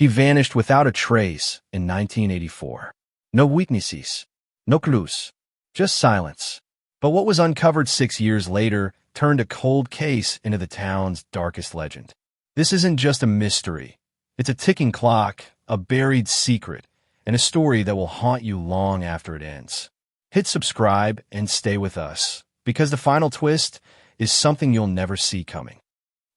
He vanished without a trace in 1984. No witnesses, no clues, just silence. But what was uncovered 6 years later turned a cold case into the town's darkest legend. This isn't just a mystery. It's a ticking clock, a buried secret, and a story that will haunt you long after it ends. Hit subscribe and stay with us, because the final twist is something you'll never see coming.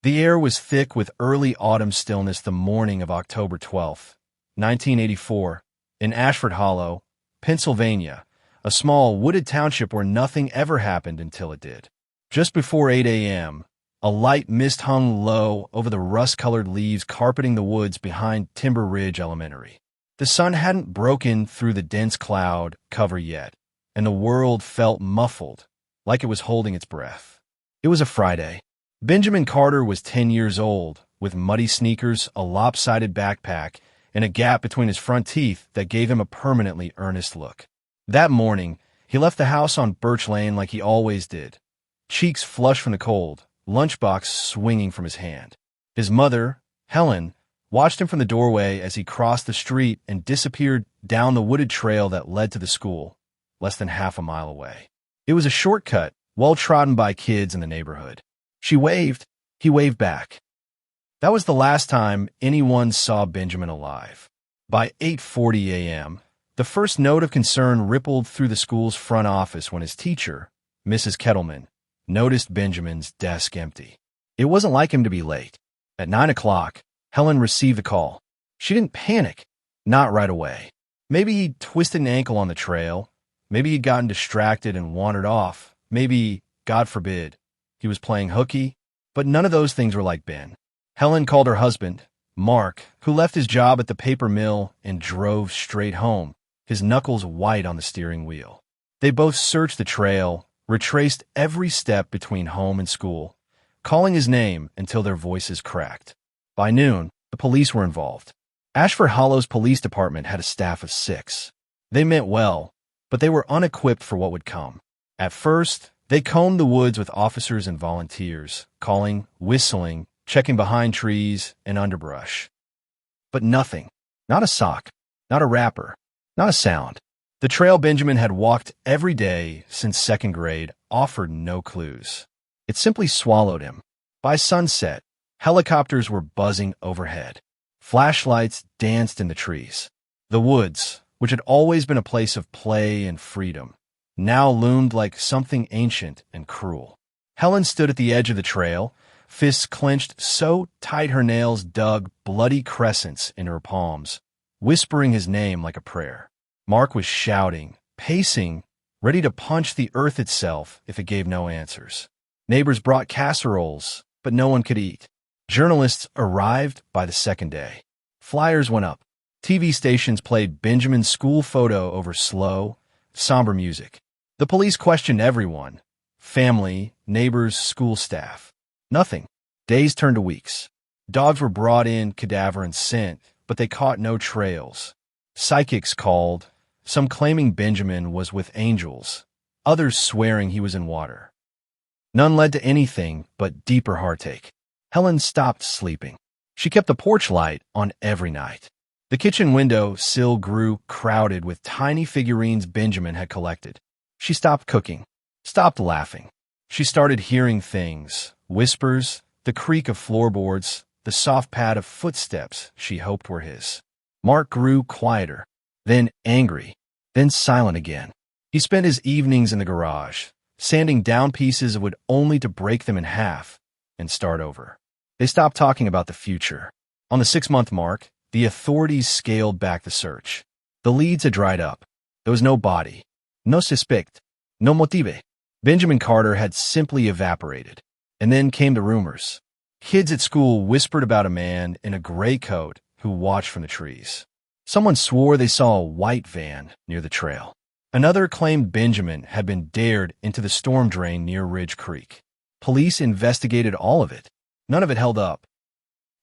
The air was thick with early autumn stillness the morning of October 12, 1984, in Ashford Hollow, Pennsylvania, a small wooded township where nothing ever happened until it did. Just before 8 a.m., a light mist hung low over the rust-colored leaves carpeting the woods behind Timber Ridge Elementary. The sun hadn't broken through the dense cloud cover yet, and the world felt muffled, like it was holding its breath. It was a Friday. Benjamin Carter was 10 years old, with muddy sneakers, a lopsided backpack, and a gap between his front teeth that gave him a permanently earnest look. That morning, he left the house on Birch Lane like he always did, cheeks flushed from the cold, lunchbox swinging from his hand. His mother, Helen, watched him from the doorway as he crossed the street and disappeared down the wooded trail that led to the school, less than half a mile away. It was a shortcut, well trodden by kids in the neighborhood. She waved, he waved back. That was the last time anyone saw Benjamin alive. By 8:40 a.m., the first note of concern rippled through the school's front office when his teacher, Mrs. Kettleman, noticed Benjamin's desk empty. It wasn't like him to be late. At 9 o'clock, Helen received the call. She didn't panic, not right away. Maybe he'd twisted an ankle on the trail. Maybe he'd gotten distracted and wandered off. Maybe, God forbid, he was playing hooky, but none of those things were like Ben. Helen called her husband, Mark, who left his job at the paper mill and drove straight home, his knuckles white on the steering wheel. They both searched the trail, retraced every step between home and school, calling his name until their voices cracked. By noon, the police were involved. Ashford Hollow's police department had a staff of 6. They meant well, but they were unequipped for what would come. At first, they combed the woods with officers and volunteers, calling, whistling, checking behind trees and underbrush. But nothing. Not a sock. Not a wrapper. Not a sound. The trail Benjamin had walked every day since 2nd grade offered no clues. It simply swallowed him. By sunset, helicopters were buzzing overhead. Flashlights danced in the trees. The woods, which had always been a place of play and freedom, now loomed like something ancient and cruel. Helen stood at the edge of the trail, fists clenched so tight her nails dug bloody crescents in her palms, whispering his name like a prayer. Mark was shouting, pacing, ready to punch the earth itself if it gave no answers. Neighbors brought casseroles, but no one could eat. Journalists arrived by the 2nd day. Flyers went up. TV stations played Benjamin's school photo over slow, somber music. The police questioned everyone: family, neighbors, school staff. Nothing. Days turned to weeks. Dogs were brought in, cadaver and scent, but they caught no trails. Psychics called, some claiming Benjamin was with angels, others swearing he was in water. None led to anything but deeper heartache. Helen stopped sleeping. She kept the porch light on every night. The kitchen window sill grew crowded with tiny figurines Benjamin had collected. She stopped cooking, stopped laughing. She started hearing things, whispers, the creak of floorboards, the soft pad of footsteps she hoped were his. Mark grew quieter, then angry, then silent again. He spent his evenings in the garage, sanding down pieces of wood only to break them in half and start over. They stopped talking about the future. On the 6-month mark, the authorities scaled back the search. The leads had dried up. There was no body, no suspect, no motive. Benjamin Carter had simply evaporated. And then came the rumors. Kids at school whispered about a man in a gray coat who watched from the trees. Someone swore they saw a white van near the trail. Another claimed Benjamin had been dared into the storm drain near Ridge Creek. Police investigated all of it. None of it held up.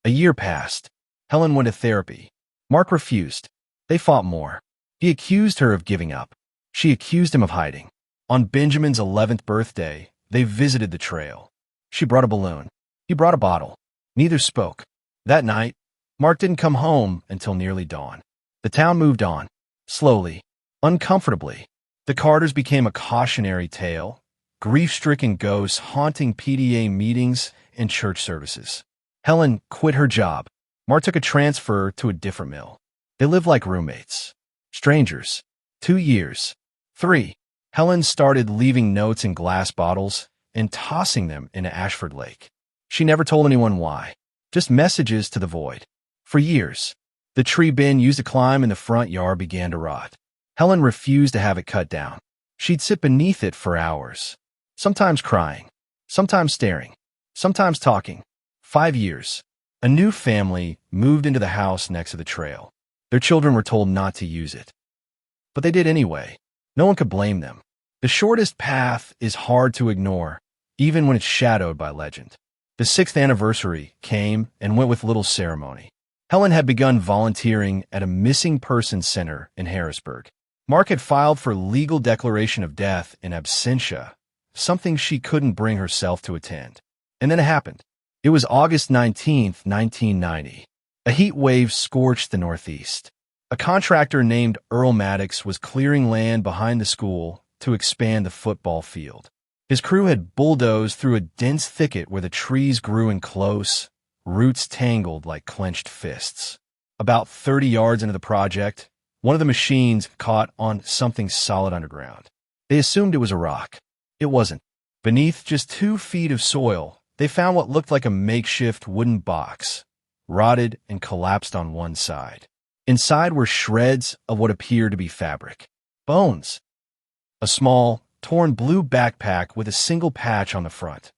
A year passed. Helen went to therapy. Mark refused. They fought more. He accused her of giving up. She accused him of hiding. On Benjamin's 11th birthday, they visited the trail. She brought a balloon. He brought a bottle. Neither spoke. That night, Mark didn't come home until nearly dawn. The town moved on, slowly, uncomfortably. The Carters became a cautionary tale, grief-stricken ghosts haunting PTA meetings and church services. Helen quit her job. Mark took a transfer to a different mill. They lived like roommates. Strangers. 2 years. 3. Helen started leaving notes in glass bottles and tossing them into Ashford Lake. She never told anyone why. Just messages to the void. For years, the tree bin used to climb in the front yard began to rot. Helen refused to have it cut down. She'd sit beneath it for hours, sometimes crying, sometimes staring, sometimes talking. 5 years. A new family moved into the house next to the trail. Their children were told not to use it. But they did anyway. No one could blame them. The shortest path is hard to ignore, even when it's shadowed by legend. The 6th anniversary came and went with little ceremony. Helen had begun volunteering at a missing persons center in Harrisburg. Mark had filed for legal declaration of death in absentia, something she couldn't bring herself to attend. And then it happened. It was August 19, 1990. A heat wave scorched the Northeast. A contractor named Earl Maddox was clearing land behind the school to expand the football field. His crew had bulldozed through a dense thicket where the trees grew in close, roots tangled like clenched fists. About 30 yards into the project, one of the machines caught on something solid underground. They assumed it was a rock. It wasn't. Beneath just 2 feet of soil, they found what looked like a makeshift wooden box, rotted and collapsed on one side. Inside were shreds of what appeared to be fabric. Bones. A small, torn blue backpack with a single patch on the front.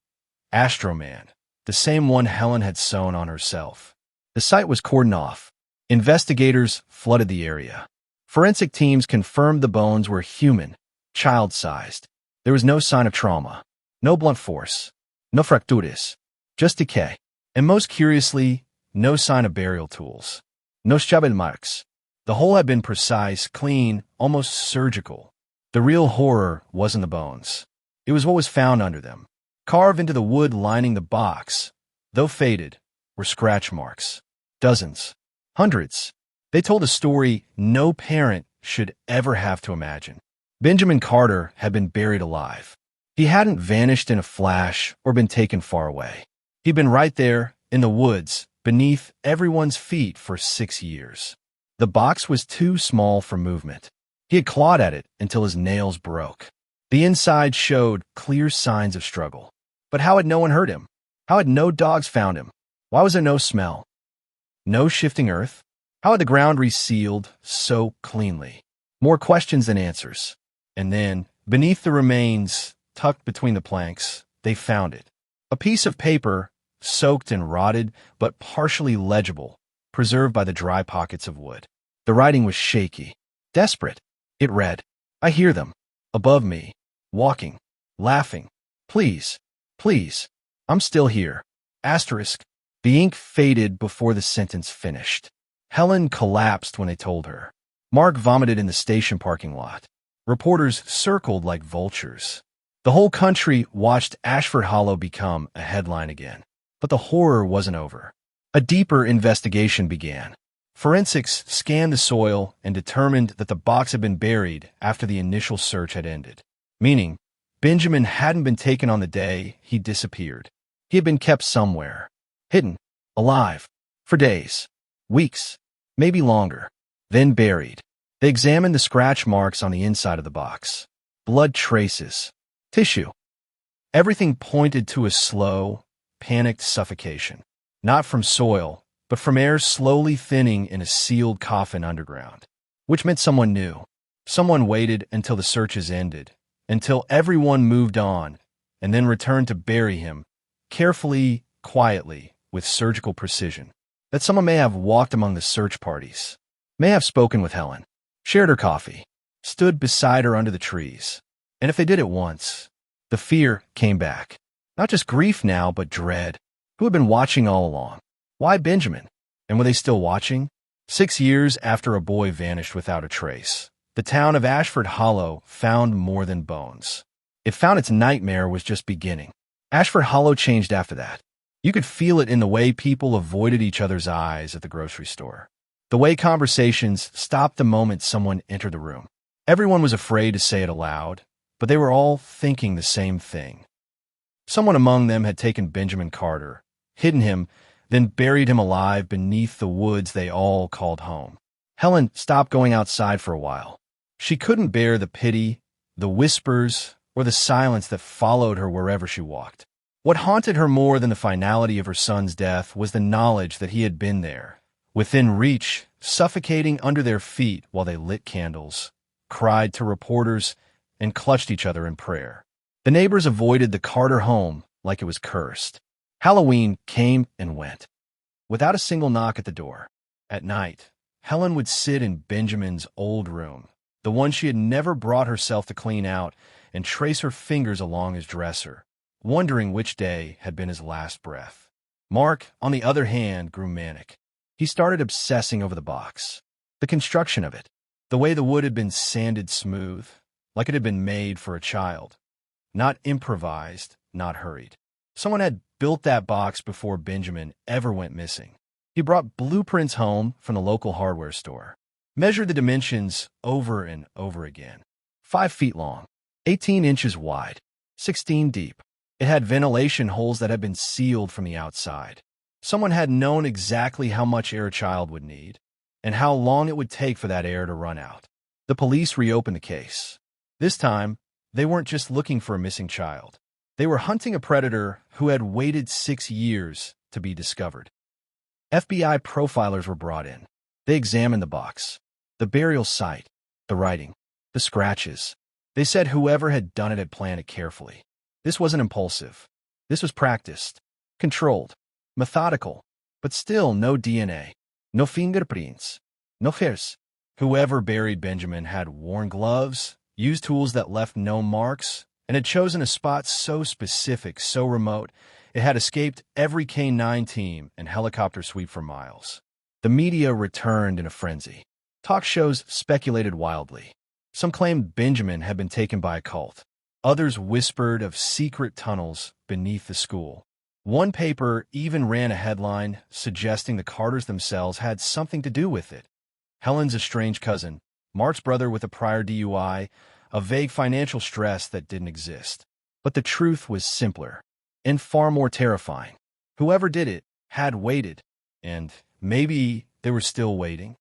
Astroman, the same one Helen had sewn on herself. The site was cordoned off. Investigators flooded the area. Forensic teams confirmed the bones were human, child-sized. There was no sign of trauma, no blunt force, no fractures, just decay. And most curiously, no sign of burial tools. No shovel marks. The hole had been precise, clean, almost surgical. The real horror wasn't the bones. It was what was found under them. Carved into the wood lining the box, though faded, were scratch marks. Dozens. Hundreds. They told a story no parent should ever have to imagine. Benjamin Carter had been buried alive. He hadn't vanished in a flash or been taken far away. He'd been right there, in the woods, beneath everyone's feet for 6 years. The box was too small for movement. He had clawed at it until his nails broke. The inside showed clear signs of struggle. But how had no one heard him? How had no dogs found him? Why was there no smell? No shifting earth? How had the ground resealed so cleanly? More questions than answers. And then, beneath the remains, tucked between the planks, they found it. A piece of paper, soaked and rotted, but partially legible, preserved by the dry pockets of wood. The writing was shaky, desperate. It read, "I hear them, above me, walking, laughing. Please, please, I'm still here." Asterisk. The ink faded before the sentence finished. Helen collapsed when they told her. Mark vomited in the station parking lot. Reporters circled like vultures. The whole country watched Ashford Hollow become a headline again. But the horror wasn't over. A deeper investigation began. Forensics scanned the soil and determined that the box had been buried after the initial search had ended. Meaning, Benjamin hadn't been taken on the day he disappeared. He had been kept somewhere. Hidden. Alive. For days. Weeks. Maybe longer. Then buried. They examined the scratch marks on the inside of the box. Blood traces. Tissue. Everything pointed to a slow, panicked suffocation. Not from soil, but from air slowly thinning in a sealed coffin underground. Which meant someone knew. Someone waited until the searches ended, until everyone moved on, and then returned to bury him, carefully, quietly, with surgical precision. That someone may have walked among the search parties, may have spoken with Helen, shared her coffee, stood beside her under the trees. And if they did it once, the fear came back. Not just grief now, but dread. Who had been watching all along? Why Benjamin? And were they still watching? 6 years after a boy vanished without a trace, the town of Ashford Hollow found more than bones. It found its nightmare was just beginning. Ashford Hollow changed after that. You could feel it in the way people avoided each other's eyes at the grocery store, the way conversations stopped the moment someone entered the room. Everyone was afraid to say it aloud, but they were all thinking the same thing. Someone among them had taken Benjamin Carter, hidden him, then buried him alive beneath the woods they all called home. Helen stopped going outside for a while. She couldn't bear the pity, the whispers, or the silence that followed her wherever she walked. What haunted her more than the finality of her son's death was the knowledge that he had been there, within reach, suffocating under their feet while they lit candles, cried to reporters, and clutched each other in prayer. The neighbors avoided the Carter home like it was cursed. Halloween came and went, without a single knock at the door. At night, Helen would sit in Benjamin's old room, the one she had never brought herself to clean out, and trace her fingers along his dresser, wondering which day had been his last breath. Mark, on the other hand, grew manic. He started obsessing over the box, the construction of it, the way the wood had been sanded smooth, like it had been made for a child. Not improvised, not hurried. Someone had built that box before Benjamin ever went missing. He brought blueprints home from the local hardware store, measured the dimensions over and over again. 5 feet long, 18 inches wide, 16 deep. It had ventilation holes that had been sealed from the outside. Someone had known exactly how much air a child would need, and how long it would take for that air to run out. The police reopened the case. This time, they weren't just looking for a missing child. They were hunting a predator who had waited 6 years to be discovered. FBI profilers were brought in. They examined the box, the burial site, the writing, the scratches. They said whoever had done it had planned it carefully. This wasn't impulsive. This was practiced, controlled, methodical, but still no DNA, no fingerprints, no hairs. Whoever buried Benjamin had worn gloves, used tools that left no marks, and had chosen a spot so specific, so remote, it had escaped every K-9 team and helicopter sweep for miles. The media returned in a frenzy. Talk shows speculated wildly. Some claimed Benjamin had been taken by a cult. Others whispered of secret tunnels beneath the school. One paper even ran a headline suggesting the Carters themselves had something to do with it. Helen's estranged cousin, Mark's brother with a prior DUI, a vague financial stress that didn't exist. But the truth was simpler and far more terrifying. Whoever did it had waited, and maybe they were still waiting.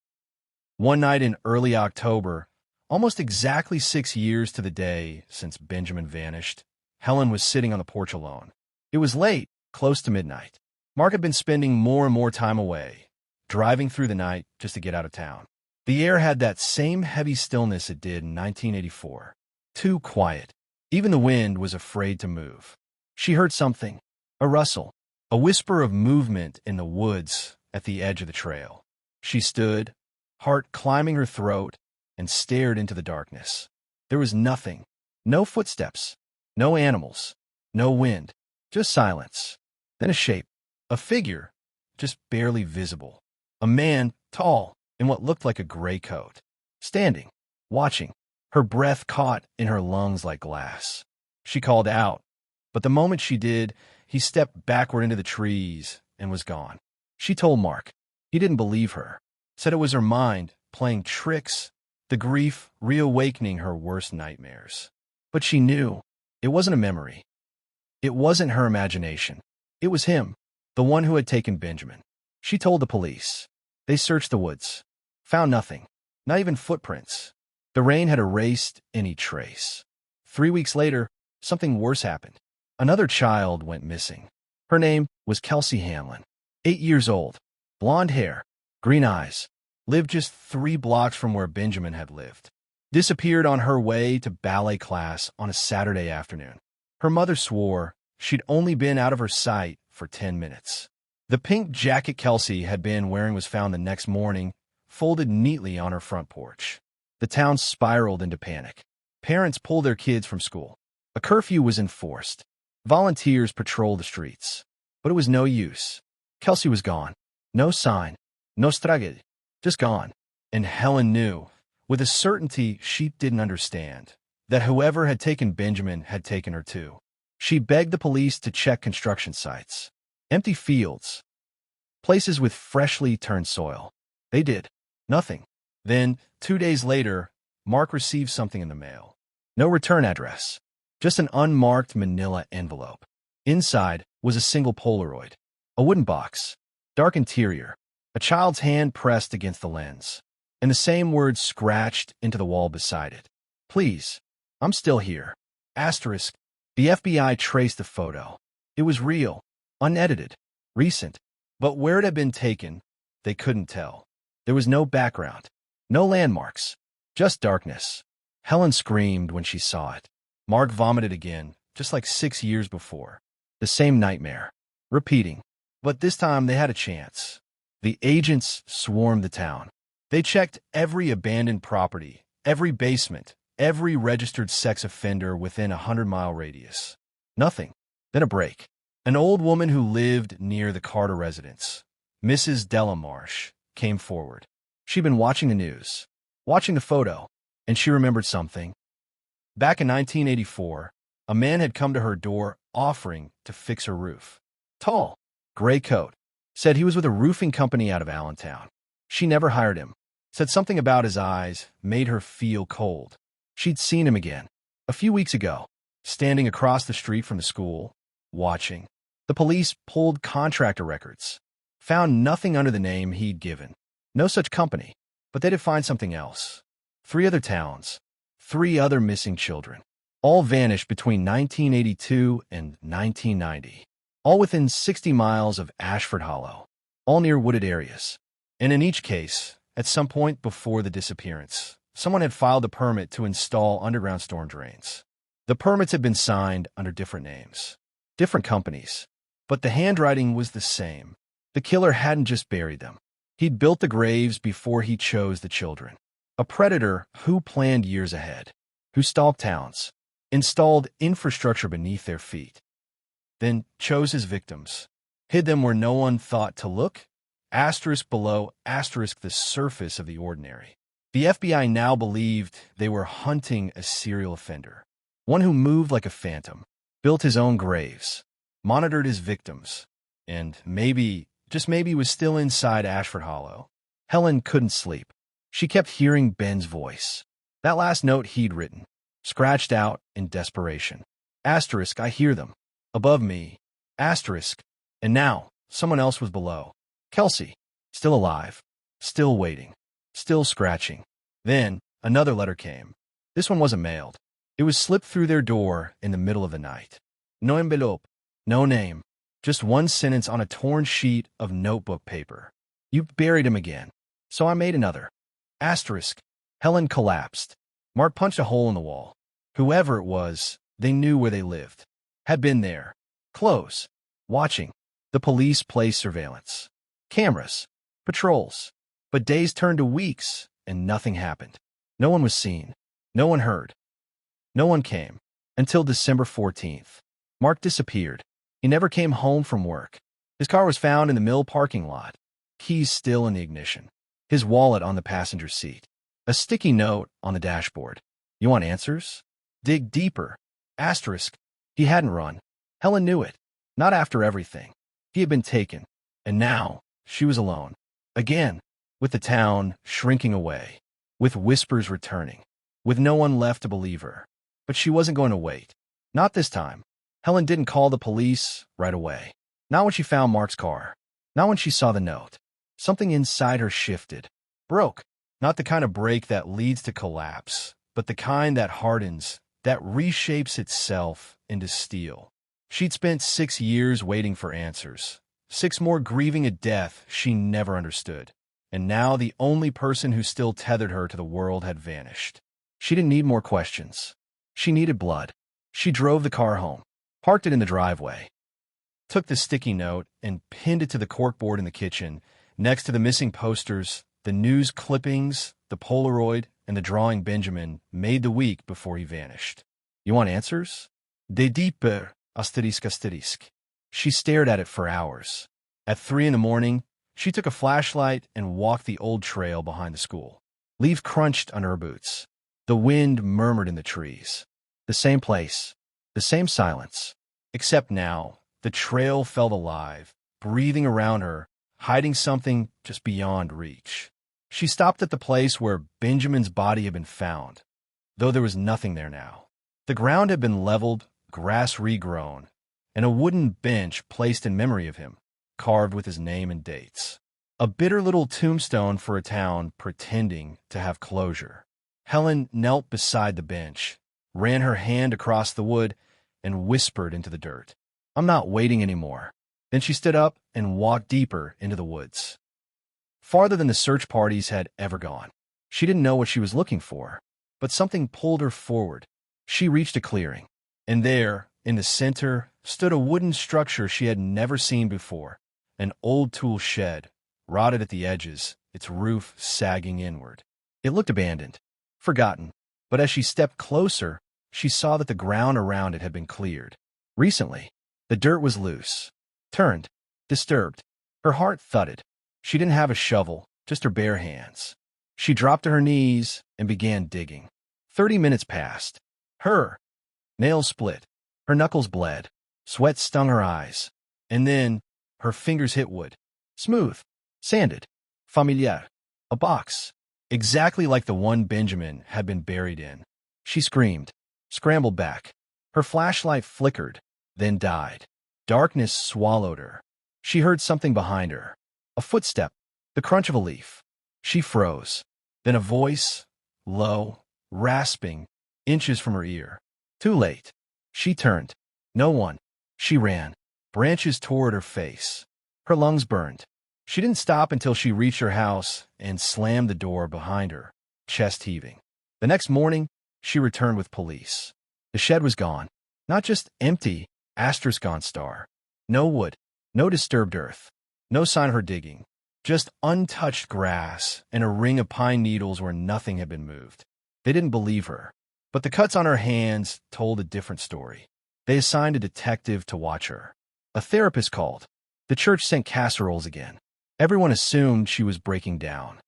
One night in early October, almost exactly 6 years to the day since Benjamin vanished, Helen was sitting on the porch alone. It was late, close to midnight. Mark had been spending more and more time away, driving through the night just to get out of town. The air had that same heavy stillness it did in 1984. Too quiet. Even the wind was afraid to move. She heard something, a rustle, a whisper of movement in the woods at the edge of the trail. She stood, heart climbing her throat, and stared into the darkness. There was nothing. No footsteps. No animals. No wind. Just silence. Then a shape. A figure. Just barely visible. A man, tall, in what looked like a gray coat. Standing. Watching. Her breath caught in her lungs like glass. She called out. But the moment she did, he stepped backward into the trees and was gone. She told Mark. He didn't believe her. Said it was her mind playing tricks, the grief reawakening her worst nightmares. But she knew it wasn't a memory. It wasn't her imagination. It was him, the one who had taken Benjamin. She told the police. They searched the woods. Found nothing. Not even footprints. The rain had erased any trace. 3 weeks later, something worse happened. Another child went missing. Her name was Kelsey Hamlin. 8 years old. Blonde hair. Green eyes. Lived just 3 blocks from where Benjamin had lived. Disappeared on her way to ballet class on a Saturday afternoon. Her mother swore she'd only been out of her sight for 10 minutes. The pink jacket Kelsey had been wearing was found the next morning, folded neatly on her front porch. The town spiraled into panic. Parents pulled their kids from school. A curfew was enforced. Volunteers patrolled the streets. But it was no use. Kelsey was gone. No sign. No straggle. Just gone. And Helen knew, with a certainty she didn't understand, that whoever had taken Benjamin had taken her too. She begged the police to check construction sites. Empty fields. Places with freshly turned soil. They did nothing. Then, 2 days later, Mark received something in the mail. No return address. Just an unmarked manila envelope. Inside was a single Polaroid. A wooden box. Dark interior. A child's hand pressed against the lens. And the same words scratched into the wall beside it. Please, I'm still here. Asterisk. The FBI traced the photo. It was real. Unedited. Recent. But where it had been taken, they couldn't tell. There was no background. No landmarks. Just darkness. Helen screamed when she saw it. Mark vomited again, just like 6 years before. The same nightmare. Repeating. But this time they had a chance. The agents swarmed the town. They checked every abandoned property, every basement, every registered sex offender within a 100-mile radius. Nothing. Then a break. An old woman who lived near the Carter residence, Mrs. Delamarche, came forward. She'd been watching the news, watching the photo, and she remembered something. Back in 1984, a man had come to her door offering to fix her roof. Tall, gray coat, said he was with a roofing company out of Allentown. She never hired him. Said something about his eyes made her feel cold. She'd seen him again, a few weeks ago, standing across the street from the school, watching. The police pulled contractor records, found nothing under the name he'd given. No such company, but they did find something else. 3 other towns, 3 other missing children, all vanished between 1982 and 1990, all within 60 miles of Ashford Hollow, all near wooded areas. And in each case, at some point before the disappearance, someone had filed a permit to install underground storm drains. The permits had been signed under different names, different companies, but the handwriting was the same. The killer hadn't just buried them. He'd built the graves before he chose the children. A predator who planned years ahead, who stalked towns, installed infrastructure beneath their feet, then chose his victims, hid them where no one thought to look, asterisk below asterisk the surface of the ordinary. The FBI now believed they were hunting a serial offender, one who moved like a phantom, built his own graves, monitored his victims, and maybe, just maybe, was still inside Ashford Hollow. Helen couldn't sleep. She kept hearing Ben's voice. That last note he'd written, scratched out in desperation. Asterisk, I hear them. Above me. Asterisk. And now, someone else was below. Kelsey. Still alive. Still waiting. Still scratching. Then, another letter came. This one wasn't mailed. It was slipped through their door in the middle of the night. No envelope. No name. Just one sentence on a torn sheet of notebook paper. You buried him again. So I made another. Asterisk. Helen collapsed. Mark punched a hole in the wall. Whoever it was, they knew where they lived. Had been there. Close. Watching. The police placed surveillance. Cameras. Patrols. But days turned to weeks, and nothing happened. No one was seen. No one heard. No one came. Until December 14th. Mark disappeared. He never came home from work. His car was found in the mill parking lot. Keys still in the ignition. His wallet on the passenger seat. A sticky note on the dashboard. You want answers? Dig deeper. Asterisk. He hadn't run. Helen knew it. Not after everything. He had been taken. And now, she was alone. Again. With the town shrinking away. With whispers returning. With no one left to believe her. But she wasn't going to wait. Not this time. Helen didn't call the police right away. Not when she found Mark's car. Not when she saw the note. Something inside her shifted. Broke. Not the kind of break that leads to collapse, but the kind that hardens, that reshapes itself into steel. She'd spent 6 years waiting for answers. 6 more grieving a death she never understood. And now the only person who still tethered her to the world had vanished. She didn't need more questions. She needed blood. She drove the car home, parked it in the driveway, took the sticky note and pinned it to the corkboard in the kitchen, next to the missing posters, the news clippings, the Polaroid, and the drawing Benjamin made the week before he vanished. You want answers? De deeper, asterisk asterisk. She stared at it for hours. At 3 in the morning, she took a flashlight and walked the old trail behind the school. Leaves crunched under her boots. The wind murmured in the trees. The same place, the same silence. Except now, the trail felt alive, breathing around her, hiding something just beyond reach. She stopped at the place where Benjamin's body had been found, though there was nothing there now. The ground had been leveled, grass regrown, and a wooden bench placed in memory of him, carved with his name and dates. A bitter little tombstone for a town pretending to have closure. Helen knelt beside the bench, ran her hand across the wood, and whispered into the dirt, "I'm not waiting anymore." Then she stood up and walked deeper into the woods, farther than the search parties had ever gone. She didn't know what she was looking for, but something pulled her forward. She reached a clearing, and there, in the center, stood a wooden structure she had never seen before, an old tool shed, rotted at the edges, its roof sagging inward. It looked abandoned, forgotten, but as she stepped closer, she saw that the ground around it had been cleared. Recently, the dirt was loose, turned, disturbed. Her heart thudded. She didn't have a shovel, just her bare hands. She dropped to her knees and began digging. 30 minutes passed. Her nails split. Her knuckles bled. Sweat stung her eyes. And then her fingers hit wood. Smooth, sanded, familiar. A box, exactly like the one Benjamin had been buried in. She screamed, scrambled back. Her flashlight flickered, then died. Darkness swallowed her. She heard something behind her. A footstep, the crunch of a leaf. She froze. Then a voice, low, rasping, inches from her ear. Too late. She turned. No one. She ran, branches toward her face. Her lungs burned. She didn't stop until she reached her house and slammed the door behind her, chest heaving. The next morning, she returned with police. The shed was gone. Not just empty, asterisk on star. No wood, no disturbed earth, no sign of her digging. Just untouched grass and a ring of pine needles where nothing had been moved. They didn't believe her. But the cuts on her hands told a different story. They assigned a detective to watch her. A therapist called. The church sent casseroles again. Everyone assumed she was breaking down.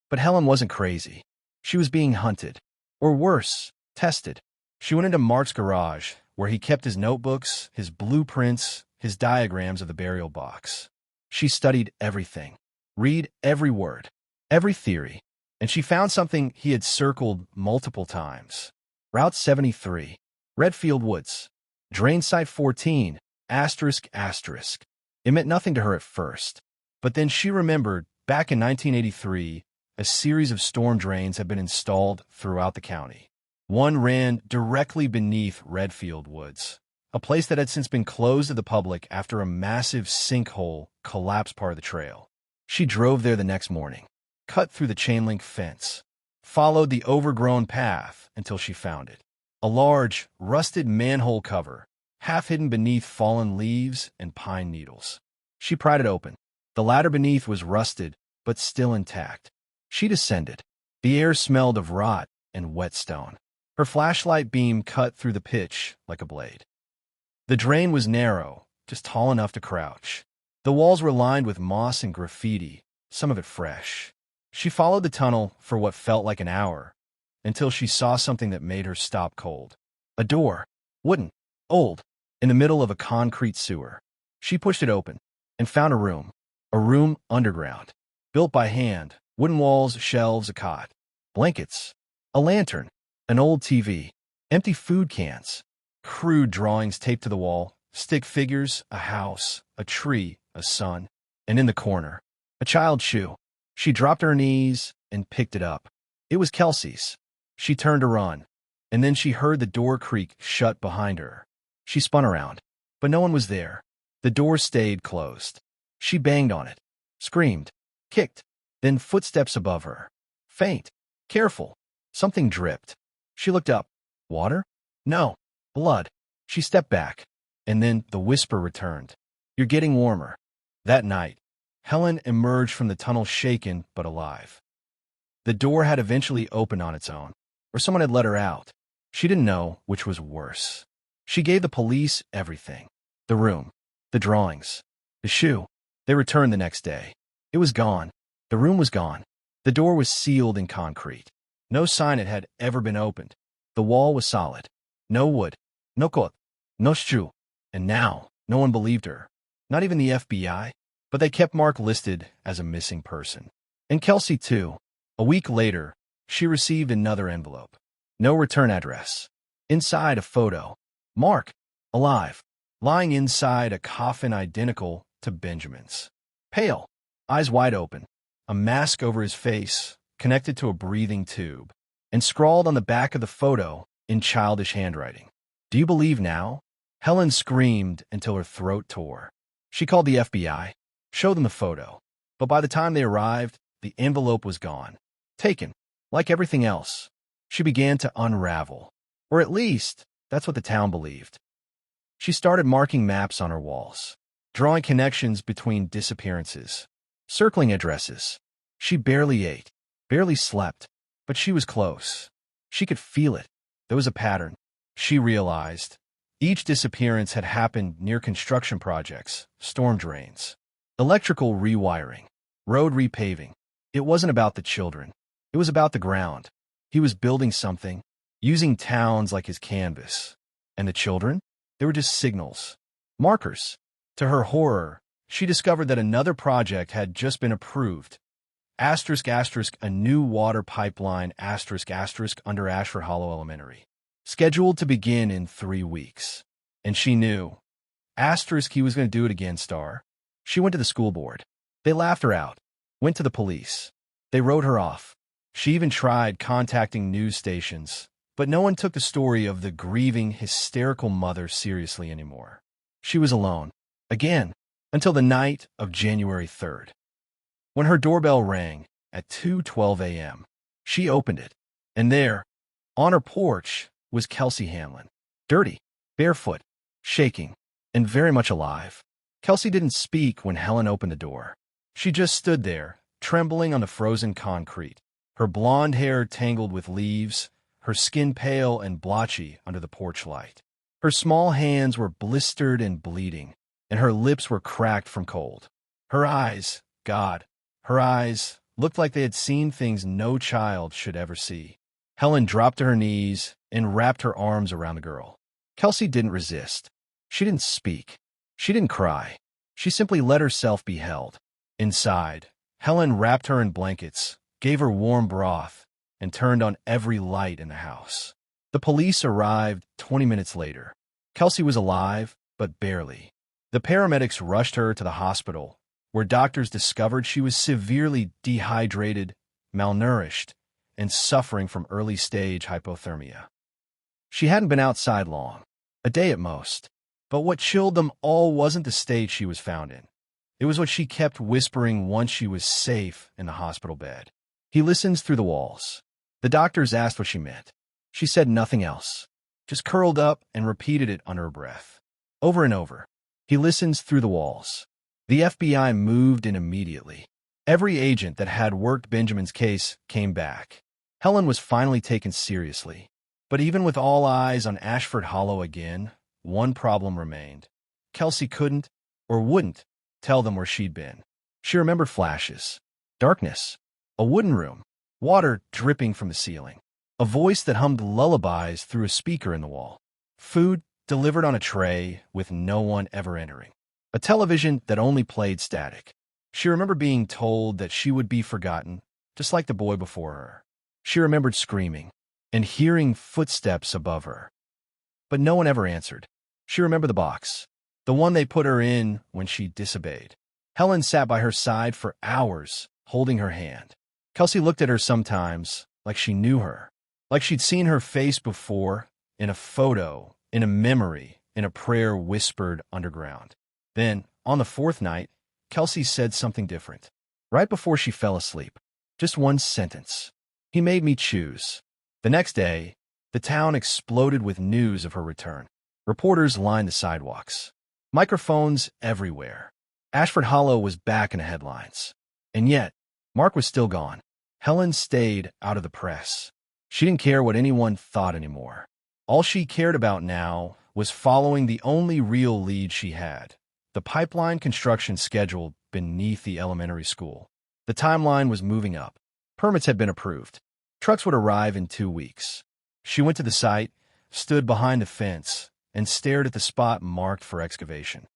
But Helen wasn't crazy. She was being hunted. Or worse, tested. She went into Mark's garage, where he kept his notebooks, his blueprints, his diagrams of the burial box. She studied everything. Read every word, every theory. And she found something he had circled multiple times. Route 73, Redfield Woods. Drain Site 14, asterisk, asterisk. It meant nothing to her at first. But then she remembered, back in 1983, a series of storm drains had been installed throughout the county. One ran directly beneath Redfield Woods, a place that had since been closed to the public after a massive sinkhole collapsed part of the trail. She drove there the next morning, cut through the chain-link fence, followed the overgrown path until she found it. A large, rusted manhole cover, half hidden beneath fallen leaves and pine needles. She pried it open. The ladder beneath was rusted, but still intact. She descended. The air smelled of rot and whetstone. Her flashlight beam cut through the pitch like a blade. The drain was narrow, just tall enough to crouch. The walls were lined with moss and graffiti, some of it fresh. She followed the tunnel for what felt like an hour, until she saw something that made her stop cold. A door, wooden, old, in the middle of a concrete sewer. She pushed it open and found a room underground, built by hand, wooden walls, shelves, a cot, blankets, a lantern, an old TV, empty food cans, crude drawings taped to the wall, stick figures, a house, a tree, a sun, and in the corner, a child's shoe. She dropped to her knees and picked it up. It was Kelsey's. She turned to run, and then she heard the door creak shut behind her. She spun around, but no one was there. The door stayed closed. She banged on it, screamed, kicked, then footsteps above her. Faint, careful. Something dripped. She looked up. Water? No. Blood. She stepped back, and then the whisper returned. You're getting warmer. That night, Helen emerged from the tunnel shaken but alive. The door had eventually opened on its own, or someone had let her out. She didn't know which was worse. She gave the police everything. The room, the drawings, the shoe. They returned the next day. It was gone. The room was gone. The door was sealed in concrete. No sign it had ever been opened. The wall was solid. No wood, no cot, no shoe. And now, no one believed her. not even the FBI, but they kept Mark listed as a missing person. And Kelsey, too. A week later, she received another envelope. No return address. Inside, a photo. Mark, alive, lying inside a coffin identical to Benjamin's. Pale, eyes wide open, a mask over his face, connected to a breathing tube, and scrawled on the back of the photo in childish handwriting. "Do you believe now?" Helen screamed until her throat tore. She called the FBI, showed them the photo, but by the time they arrived, the envelope was gone. Taken, like everything else. She began to unravel, or at least, that's what the town believed. She started marking maps on her walls, drawing connections between disappearances, circling addresses. She barely ate, barely slept, but she was close. She could feel it. There was a pattern. She realized each disappearance had happened near construction projects, storm drains, electrical rewiring, road repaving. It wasn't about the children. It was about the ground. He was building something, using towns like his canvas. And the children? They were just signals, markers. To her horror, she discovered that another project had just been approved. A new water pipeline under Ashford Hollow Elementary. Scheduled to begin in 3 weeks. And she knew. He was going to do it again, Star. She went to the school board. They laughed her out. Went to the police. They wrote her off. She even tried contacting news stations, but no one took the story of the grieving, hysterical mother seriously anymore. She was alone. Again. Until the night of January 3rd. When her doorbell rang at 2:12 a.m., she opened it. And there, on her porch, was Kelsey Hanlon. Dirty, barefoot, shaking, and very much alive. Kelsey didn't speak when Helen opened the door. She just stood there, trembling on the frozen concrete, her blonde hair tangled with leaves, her skin pale and blotchy under the porch light. Her small hands were blistered and bleeding, and her lips were cracked from cold. Her eyes, God, her eyes looked like they had seen things no child should ever see. Helen dropped to her knees and wrapped her arms around the girl. Kelsey didn't resist. She didn't speak. She didn't cry. She simply let herself be held. Inside, Helen wrapped her in blankets, gave her warm broth, and turned on every light in the house. The police arrived 20 minutes later. Kelsey was alive, but barely. The paramedics rushed her to the hospital, where doctors discovered she was severely dehydrated, malnourished, and suffering from early-stage hypothermia. She hadn't been outside long, a day at most, but what chilled them all wasn't the state she was found in. It was what she kept whispering once she was safe in the hospital bed. "He listens through the walls." The doctors asked what she meant. She said nothing else, just curled up and repeated it under her breath, over and over. "He listens through the walls." The FBI moved in immediately. Every agent that had worked Benjamin's case came back. Helen was finally taken seriously. But even with all eyes on Ashford Hollow again, one problem remained. Kelsey couldn't, or wouldn't, tell them where she'd been. She remembered flashes, darkness, a wooden room, water dripping from the ceiling, a voice that hummed lullabies through a speaker in the wall, food delivered on a tray with no one ever entering, a television that only played static. She remembered being told that she would be forgotten, just like the boy before her. She remembered screaming and hearing footsteps above her. But no one ever answered. She remembered the box, the one they put her in when she disobeyed. Helen sat by her side for hours, holding her hand. Kelsey looked at her sometimes, like she knew her, like she'd seen her face before, in a photo, in a memory, in a prayer whispered underground. Then, on the 4th night, Kelsey said something different. Right before she fell asleep. Just one sentence. "He made me choose." The next day, the town exploded with news of her return. Reporters lined the sidewalks. Microphones everywhere. Ashford Hollow was back in the headlines. And yet, Mark was still gone. Helen stayed out of the press. She didn't care what anyone thought anymore. All she cared about now was following the only real lead she had, the pipeline construction scheduled beneath the elementary school. The timeline was moving up. Permits had been approved. Trucks would arrive in 2 weeks. She went to the site, stood behind the fence, and stared at the spot marked for excavation.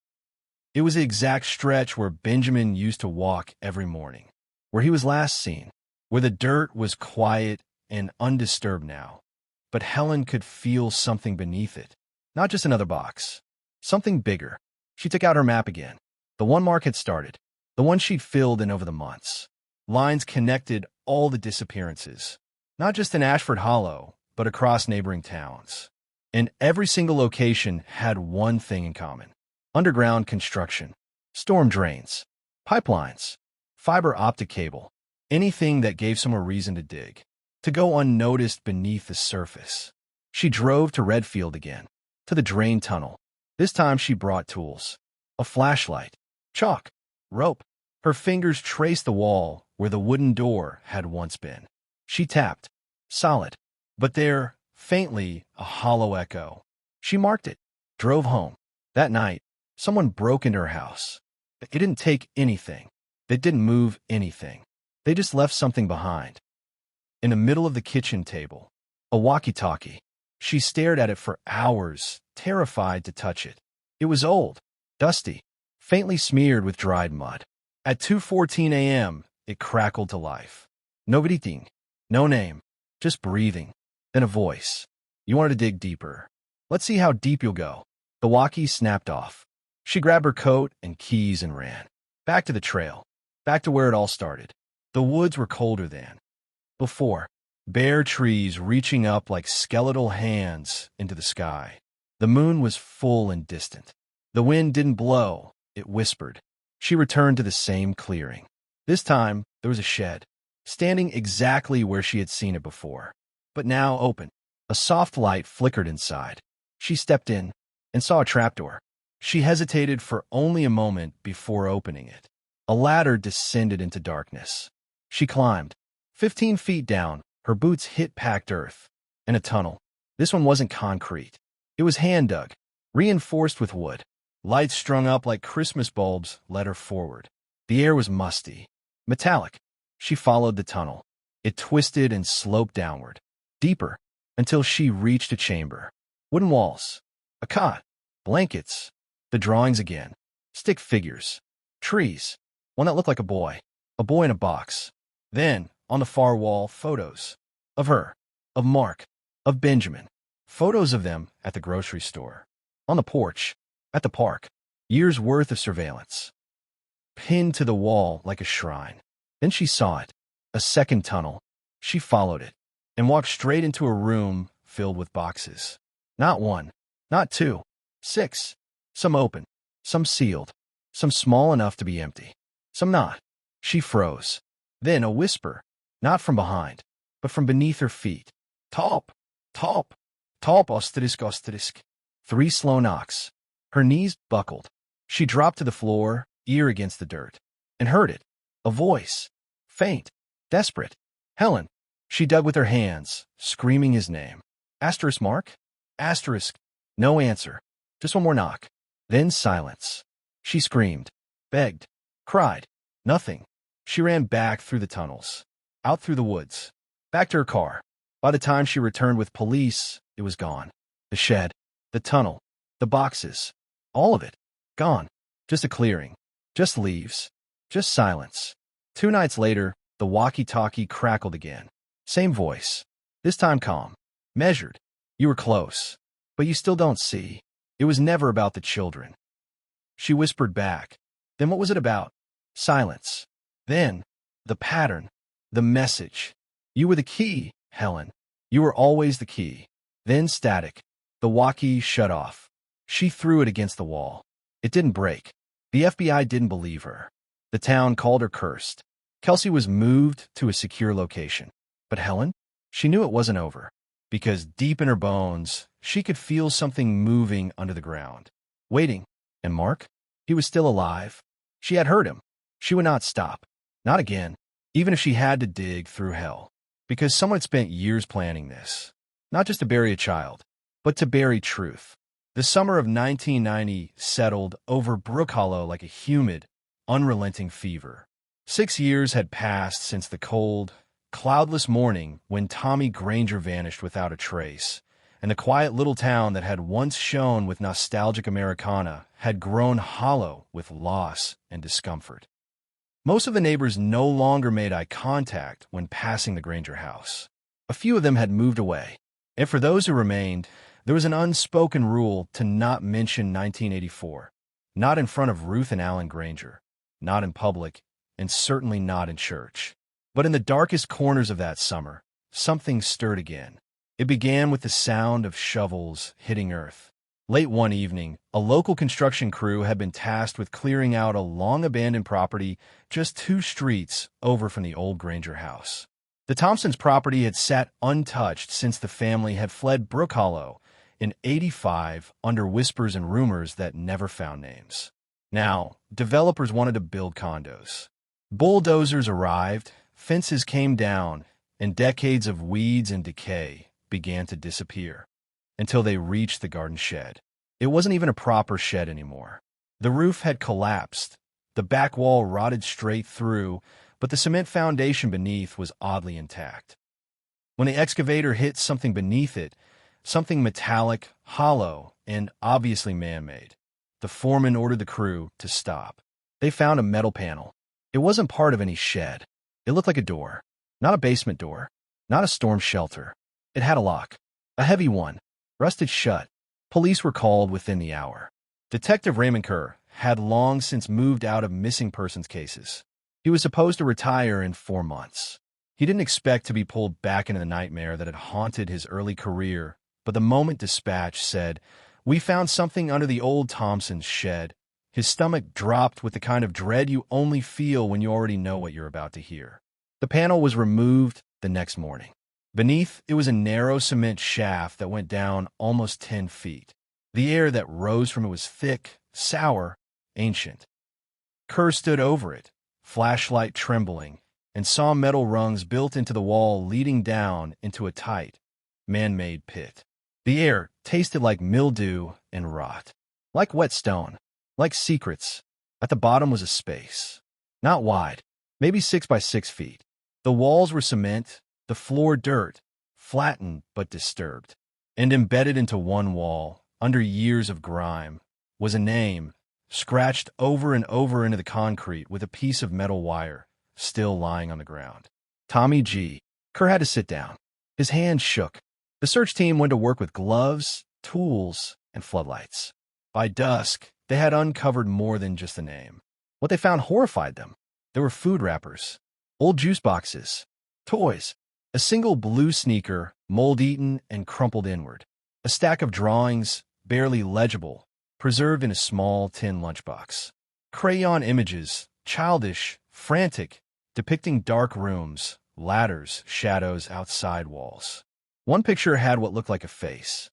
It was the exact stretch where Benjamin used to walk every morning, where he was last seen, where the dirt was quiet and undisturbed now. But Helen could feel something beneath it. Not just another box. Something bigger. She took out her map again. The one Mark had started. The one she'd filled in over the months. Lines connected all the disappearances. Not just in Ashford Hollow, but across neighboring towns. And every single location had one thing in common. Underground construction. Storm drains. Pipelines. Fiber optic cable. Anything that gave someone a reason to dig. To go unnoticed beneath the surface. She drove to Redfield again. To the drain tunnel. This time she brought tools. A flashlight. Chalk. Rope. Her fingers traced the wall where the wooden door had once been. She tapped. Solid. But there, faintly, a hollow echo. She marked it. Drove home. That night, someone broke into her house. It didn't take anything. They didn't move anything. They just left something behind. In the middle of the kitchen table, a walkie-talkie. She stared at it for hours, terrified to touch it. It was old, dusty, faintly smeared with dried mud. At 2:14 a.m., it crackled to life. No greeting, no name, just breathing. Then a voice. You wanted to dig deeper. Let's see how deep you'll go. The walkie snapped off. She grabbed her coat and keys and ran. Back to the trail. Back to where it all started. The woods were colder than before. Bare trees reaching up like skeletal hands into the sky. The moon was full and distant. The wind didn't blow, it whispered. She returned to the same clearing. This time, there was a shed, standing exactly where she had seen it before, but now open. A soft light flickered inside. She stepped in and saw a trapdoor. She hesitated for only a moment before opening it. A ladder descended into darkness. She climbed. 15 feet down, her boots hit packed earth. And a tunnel. This one wasn't concrete. It was hand-dug, reinforced with wood. Lights strung up like Christmas bulbs led her forward. The air was musty, metallic. She followed the tunnel. It twisted and sloped downward, deeper, until she reached a chamber. Wooden walls, a cot, blankets, the drawings again, stick figures, trees, one that looked like a boy in a box. Then, on the far wall, photos. Of her, of Mark, of Benjamin. Photos of them at the grocery store, on the porch, at the park. Years' worth of surveillance. Pinned to the wall like a shrine. Then she saw it. A second tunnel. She followed it and walked straight into a room filled with boxes. Not one, not two, 6. Some open, some sealed, some small enough to be empty, some not. She froze. Then a whisper, not from behind, but from beneath her feet. Top, top, top, asterisk. 3 slow knocks. Her knees buckled. She dropped to the floor, ear against the dirt, and heard it. A voice. Faint. Desperate. Helen. She dug with her hands, screaming his name. Asterisk Mark? Asterisk. No answer. Just one more knock. Then silence. She screamed. Begged. Cried. Nothing. She ran back through the tunnels. Out through the woods. Back to her car. By the time she returned with police, it was gone. The shed. The tunnel. The boxes. All of it. Gone. Just a clearing. Just leaves. Just silence. 2 nights later, the walkie-talkie crackled again. Same voice. This time calm. Measured. You were close. But you still don't see. It was never about the children. She whispered back. Then what was it about? Silence. Then, the pattern. The message. You were the key, Helen. You were always the key. Then static. The walkie shut off. She threw it against the wall. It didn't break. The FBI didn't believe her. The town called her cursed. Kelsey was moved to a secure location. But Helen? She knew it wasn't over. Because deep in her bones, she could feel something moving under the ground. Waiting. And Mark? He was still alive. She had heard him. She would not stop. Not again. Even if she had to dig through hell. Because someone had spent years planning this. Not just to bury a child, but to bury truth. The summer of 1990 settled over Brook Hollow like a humid, unrelenting fever. 6 years had passed since the cold, cloudless morning when Tommy Granger vanished without a trace, and the quiet little town that had once shone with nostalgic Americana had grown hollow with loss and discomfort. Most of the neighbors no longer made eye contact when passing the Granger house. A few of them had moved away, and for those who remained, there was an unspoken rule to not mention 1984, not in front of Ruth and Alan Granger, not in public, and certainly not in church. But in the darkest corners of that summer, something stirred again. It began with the sound of shovels hitting earth. Late one evening, a local construction crew had been tasked with clearing out a long-abandoned property just 2 streets over from the old Granger house. The Thompsons' property had sat untouched since the family had fled Brook Hollow in '85 under whispers and rumors that never found names. Now, developers wanted to build condos. Bulldozers arrived, fences came down, and decades of weeds and decay began to disappear until they reached the garden shed. It wasn't even a proper shed anymore. The roof had collapsed, the back wall rotted straight through, but the cement foundation beneath was oddly intact. When the excavator hit something beneath it, something metallic, hollow, and obviously man-made, the foreman ordered the crew to stop. They found a metal panel. It wasn't part of any shed. It looked like a door, not a basement door, not a storm shelter. It had a lock, a heavy one, rusted shut. Police were called within the hour. Detective Raymond Kerr had long since moved out of missing persons cases. He was supposed to retire in 4 months. He didn't expect to be pulled back into the nightmare that had haunted his early career, but the moment Dispatch said, "We found something under the old Thompsons shed," his stomach dropped with the kind of dread you only feel when you already know what you're about to hear. The panel was removed the next morning. Beneath, it was a narrow cement shaft that went down almost 10 feet. The air that rose from it was thick, sour, ancient. Kerr stood over it, flashlight trembling, and saw metal rungs built into the wall leading down into a tight, man-made pit. The air tasted like mildew and rot, like wet stone, like secrets. At the bottom was a space. Not wide, maybe 6 by 6 feet. The walls were cement, the floor dirt, flattened but disturbed. And embedded into one wall, under years of grime, was a name, scratched over and over into the concrete with a piece of metal wire, still lying on the ground. Tommy G. Kerr had to sit down. His hands shook. The search team went to work with gloves, tools, and floodlights. By dusk, they had uncovered more than just a name. What they found horrified them. There were food wrappers, old juice boxes, toys, a single blue sneaker, mold-eaten and crumpled inward, a stack of drawings, barely legible, preserved in a small tin lunchbox. Crayon images, childish, frantic, depicting dark rooms, ladders, shadows outside walls. One picture had what looked like a face.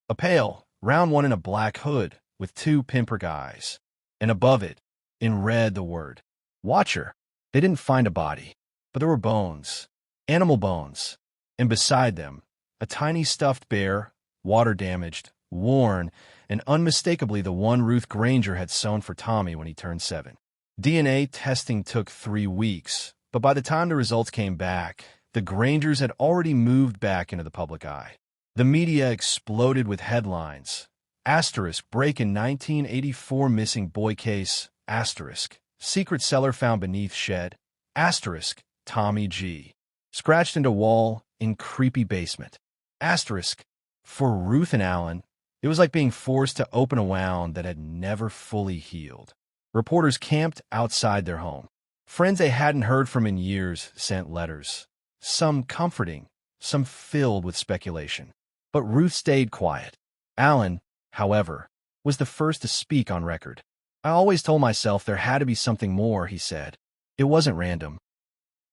A pale, round one in a black hood with 2 pinprick eyes. And above it, in red, the word, Watcher. They didn't find a body, but there were bones, animal bones, and beside them, a tiny stuffed bear, water-damaged, worn, and unmistakably the one Ruth Granger had sewn for Tommy when he turned 7. DNA testing took 3 weeks, but by the time the results came back, the Grangers had already moved back into the public eye. The media exploded with headlines. Asterisk, break in 1984 missing boy case. Asterisk, secret cellar found beneath shed. Asterisk, Tommy G. Scratched into wall in creepy basement. Asterisk, for Ruth and Alan, it was like being forced to open a wound that had never fully healed. Reporters camped outside their home. Friends they hadn't heard from in years sent letters, some comforting, some filled with speculation. But Ruth stayed quiet. Alan, however, was the first to speak on record. "I always told myself there had to be something more," he said. "It wasn't random.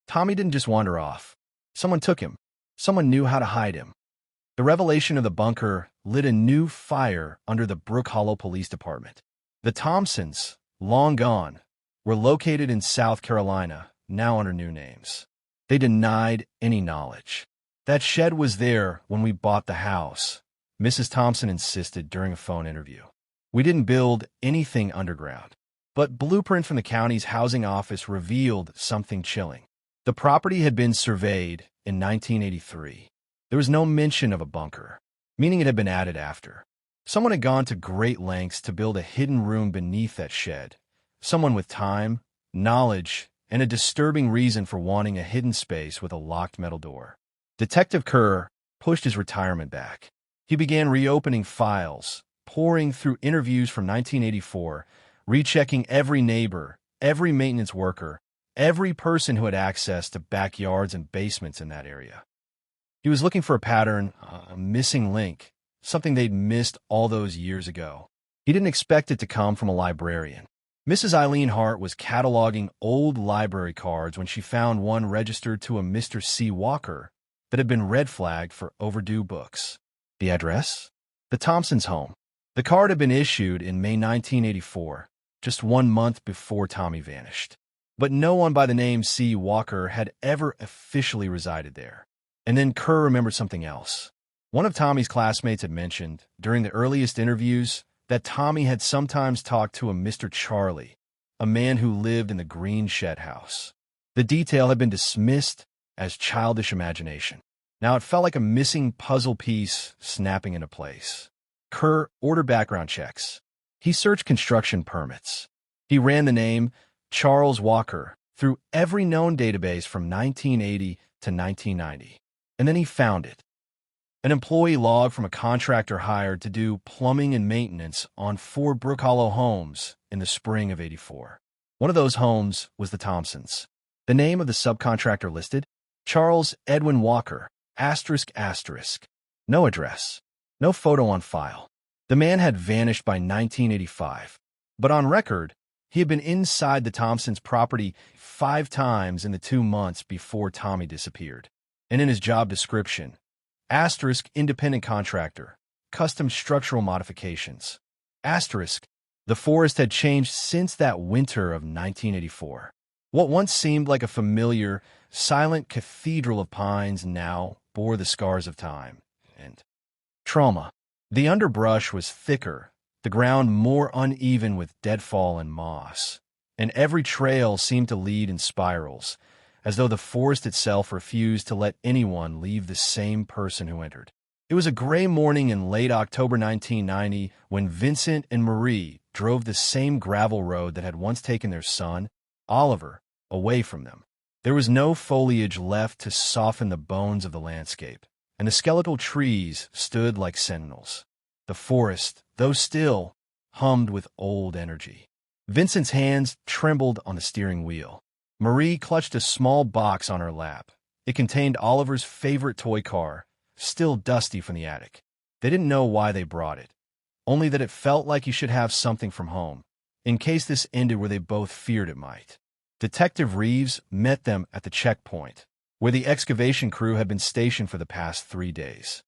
Tommy didn't just wander off. Someone took him. Someone knew how to hide him." The revelation of the bunker lit a new fire under the Brook Hollow Police Department. The Thompsons, long gone, were located in South Carolina, now under new names. They denied any knowledge. "That shed was there when we bought the house," Mrs. Thompson insisted during a phone interview. "We didn't build anything underground." But blueprint from the county's housing office revealed something chilling. The property had been surveyed in 1983. There was no mention of a bunker. meaning it had been added after. Someone had gone to great lengths to build a hidden room beneath that shed. Someone with time, knowledge, and a disturbing reason for wanting a hidden space with a locked metal door. Detective Kerr pushed his retirement back. He began reopening files, poring through interviews from 1984, rechecking every neighbor, every maintenance worker, every person who had access to backyards and basements in that area. He was looking for a pattern, a missing link, something they'd missed all those years ago. He didn't expect it to come from a librarian. Mrs. Eileen Hart was cataloging old library cards when she found one registered to a Mr. C. Walker that had been red flagged for overdue books. The address? The Thompsons' home. The card had been issued in May 1984, just 1 month before Tommy vanished. But no one by the name C. Walker had ever officially resided there. And then Kerr remembered something else. One of Tommy's classmates had mentioned, during the earliest interviews, that Tommy had sometimes talked to a Mr. Charlie, a man who lived in the green shed house. The detail had been dismissed as childish imagination. Now it felt like a missing puzzle piece snapping into place. Kerr ordered background checks. He searched construction permits. He ran the name Charles Walker through every known database from 1980 to 1990. And then he found it. An employee log from a contractor hired to do plumbing and maintenance on 4 Brook Hollow homes in the spring of '84. One of those homes was the Thompsons. The name of the subcontractor listed? Charles Edwin Walker, ***. No address. No photo on file. The man had vanished by 1985. But on record, he had been inside the Thompsons' property 5 times in the 2 months before Tommy disappeared. And in his job description, * independent contractor, custom structural modifications. * the forest had changed since that winter of 1984. What once seemed like a familiar, silent cathedral of pines now bore the scars of time and trauma. The underbrush was thicker, the ground more uneven with deadfall and moss, and every trail seemed to lead in spirals, as though the forest itself refused to let anyone leave the same person who entered. It was a gray morning in late October 1990 when Vincent and Marie drove the same gravel road that had once taken their son, Oliver, away from them. There was no foliage left to soften the bones of the landscape, and the skeletal trees stood like sentinels. The forest, though still, hummed with old energy. Vincent's hands trembled on the steering wheel. Marie clutched a small box on her lap. It contained Oliver's favorite toy car, still dusty from the attic. They didn't know why they brought it, only that it felt like he should have something from home, in case this ended where they both feared it might. Detective Reeves met them at the checkpoint, where the excavation crew had been stationed for the past 3 days.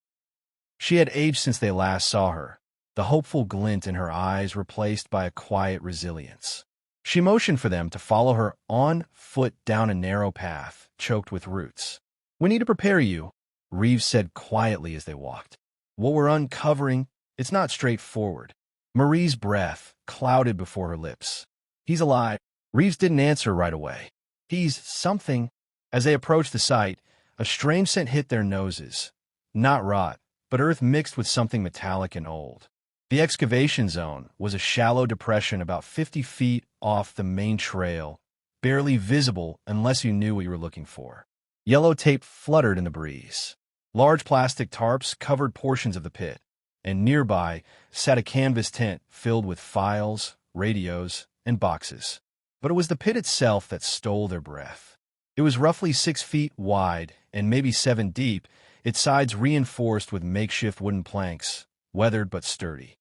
She had aged since they last saw her, the hopeful glint in her eyes replaced by a quiet resilience. She motioned for them to follow her on foot down a narrow path, choked with roots. "We need to prepare you," Reeves said quietly as they walked. "What we're uncovering, it's not straightforward." Marie's breath clouded before her lips. "He's alive." Reeves didn't answer right away. "He's something." As they approached the site, a strange scent hit their noses. Not rot, but earth mixed with something metallic and old. The excavation zone was a shallow depression about 50 feet off the main trail, barely visible unless you knew what you were looking for. Yellow tape fluttered in the breeze. Large plastic tarps covered portions of the pit, and nearby sat a canvas tent filled with files, radios, and boxes. But it was the pit itself that stole their breath. It was roughly 6 feet wide and maybe 7 deep, its sides reinforced with makeshift wooden planks, weathered but sturdy.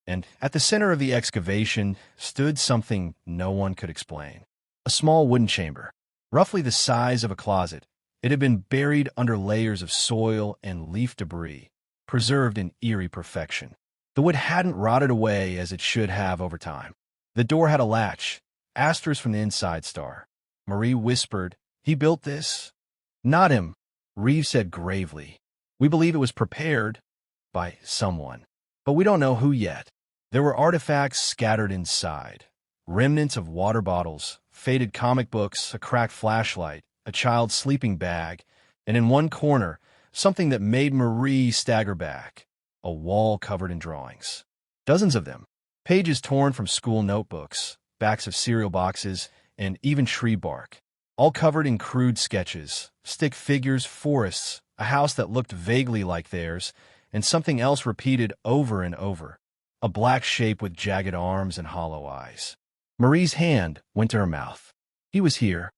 And at the center of the excavation stood something no one could explain. A small wooden chamber, roughly the size of a closet. It had been buried under layers of soil and leaf debris, preserved in eerie perfection. The wood hadn't rotted away as it should have over time. The door had a latch, asters from the inside star. Marie whispered, "He built this?" "Not him," Reeves said gravely. "We believe it was prepared by someone, but we don't know who yet." There were artifacts scattered inside. Remnants of water bottles, faded comic books, a cracked flashlight, a child's sleeping bag, and in one corner, something that made Marie stagger back. a wall covered in drawings. Dozens of them. Pages torn from school notebooks, backs of cereal boxes, and even tree bark. All covered in crude sketches, stick figures, forests, a house that looked vaguely like theirs, and something else repeated over and over. A black shape with jagged arms and hollow eyes. Marie's hand went to her mouth. He was here.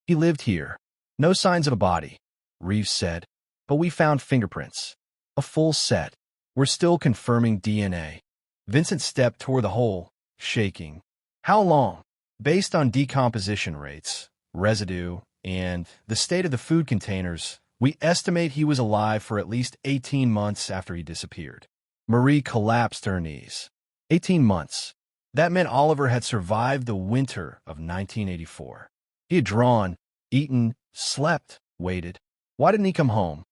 He lived here. No signs of a body, Reeves said, but we found fingerprints. A full set. We're still confirming DNA. Vincent stepped toward the hole, shaking. How long? Based on decomposition rates, residue, and the state of the food containers, we estimate he was alive for at least 18 months after he disappeared. Marie collapsed to her knees. 18 months. That meant Oliver had survived the winter of 1984. He had drawn, eaten, slept, waited. Why didn't he come home?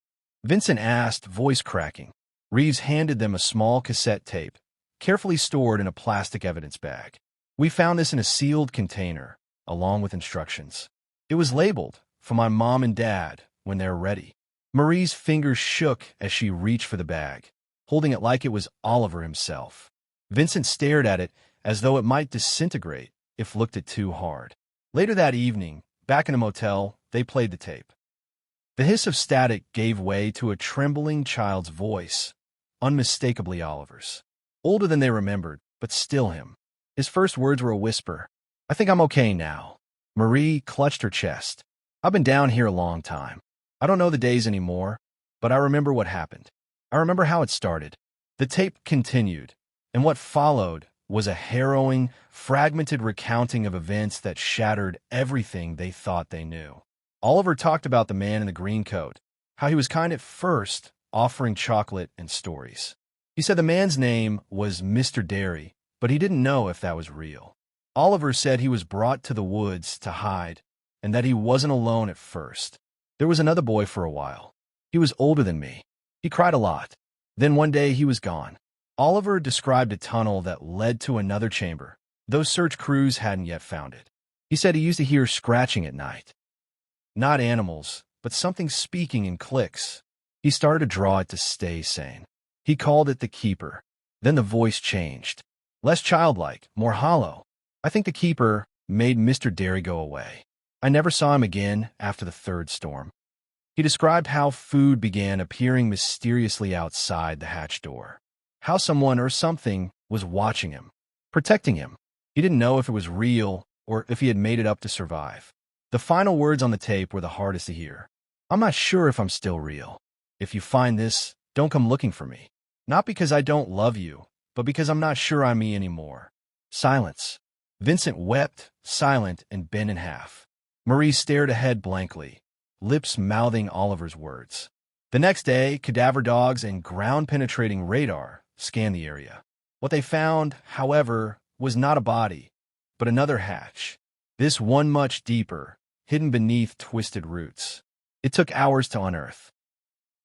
Vincent asked, voice cracking. Reeves handed them a small cassette tape, carefully stored in a plastic evidence bag. We found this in a sealed container, along with instructions. It was labeled, for my mom and dad, when they're ready. Marie's fingers shook as she reached for the bag, holding it like it was Oliver himself. Vincent stared at it as though it might disintegrate if looked at too hard. Later that evening, back in a motel, they played the tape. The hiss of static gave way to a trembling child's voice, unmistakably Oliver's. Older than they remembered, but still him. His first words were a whisper. I think I'm okay now. Marie clutched her chest. I've been down here a long time. I don't know the days anymore, but I remember what happened. I remember how it started. The tape continued, and what followed was a harrowing, fragmented recounting of events that shattered everything they thought they knew. Oliver talked about the man in the green coat, how he was kind at first, offering chocolate and stories. He said the man's name was Mr. Derry, but he didn't know if that was real. Oliver said he was brought to the woods to hide, and that he wasn't alone at first. There was another boy for a while. He was older than me. He cried a lot. Then one day he was gone. Oliver described a tunnel that led to another chamber. Those search crews hadn't yet found it. He said he used to hear scratching at night. Not animals, but something speaking in clicks. He started to draw it to stay sane. He called it the Keeper. Then the voice changed. Less childlike, more hollow. I think the Keeper made Mr. Derry go away. I never saw him again after the third storm. He described how food began appearing mysteriously outside the hatch door. How someone or something was watching him, protecting him. He didn't know if it was real or if he had made it up to survive. The final words on the tape were the hardest to hear. I'm not sure if I'm still real. If you find this, don't come looking for me. Not because I don't love you, but because I'm not sure I'm me anymore. Silence. Vincent wept, silent and bent in half. Marie stared ahead blankly, lips mouthing Oliver's words. The next day, cadaver dogs and ground-penetrating radar scanned the area. What they found, however, was not a body, but another hatch. This one much deeper, hidden beneath twisted roots. It took hours to unearth.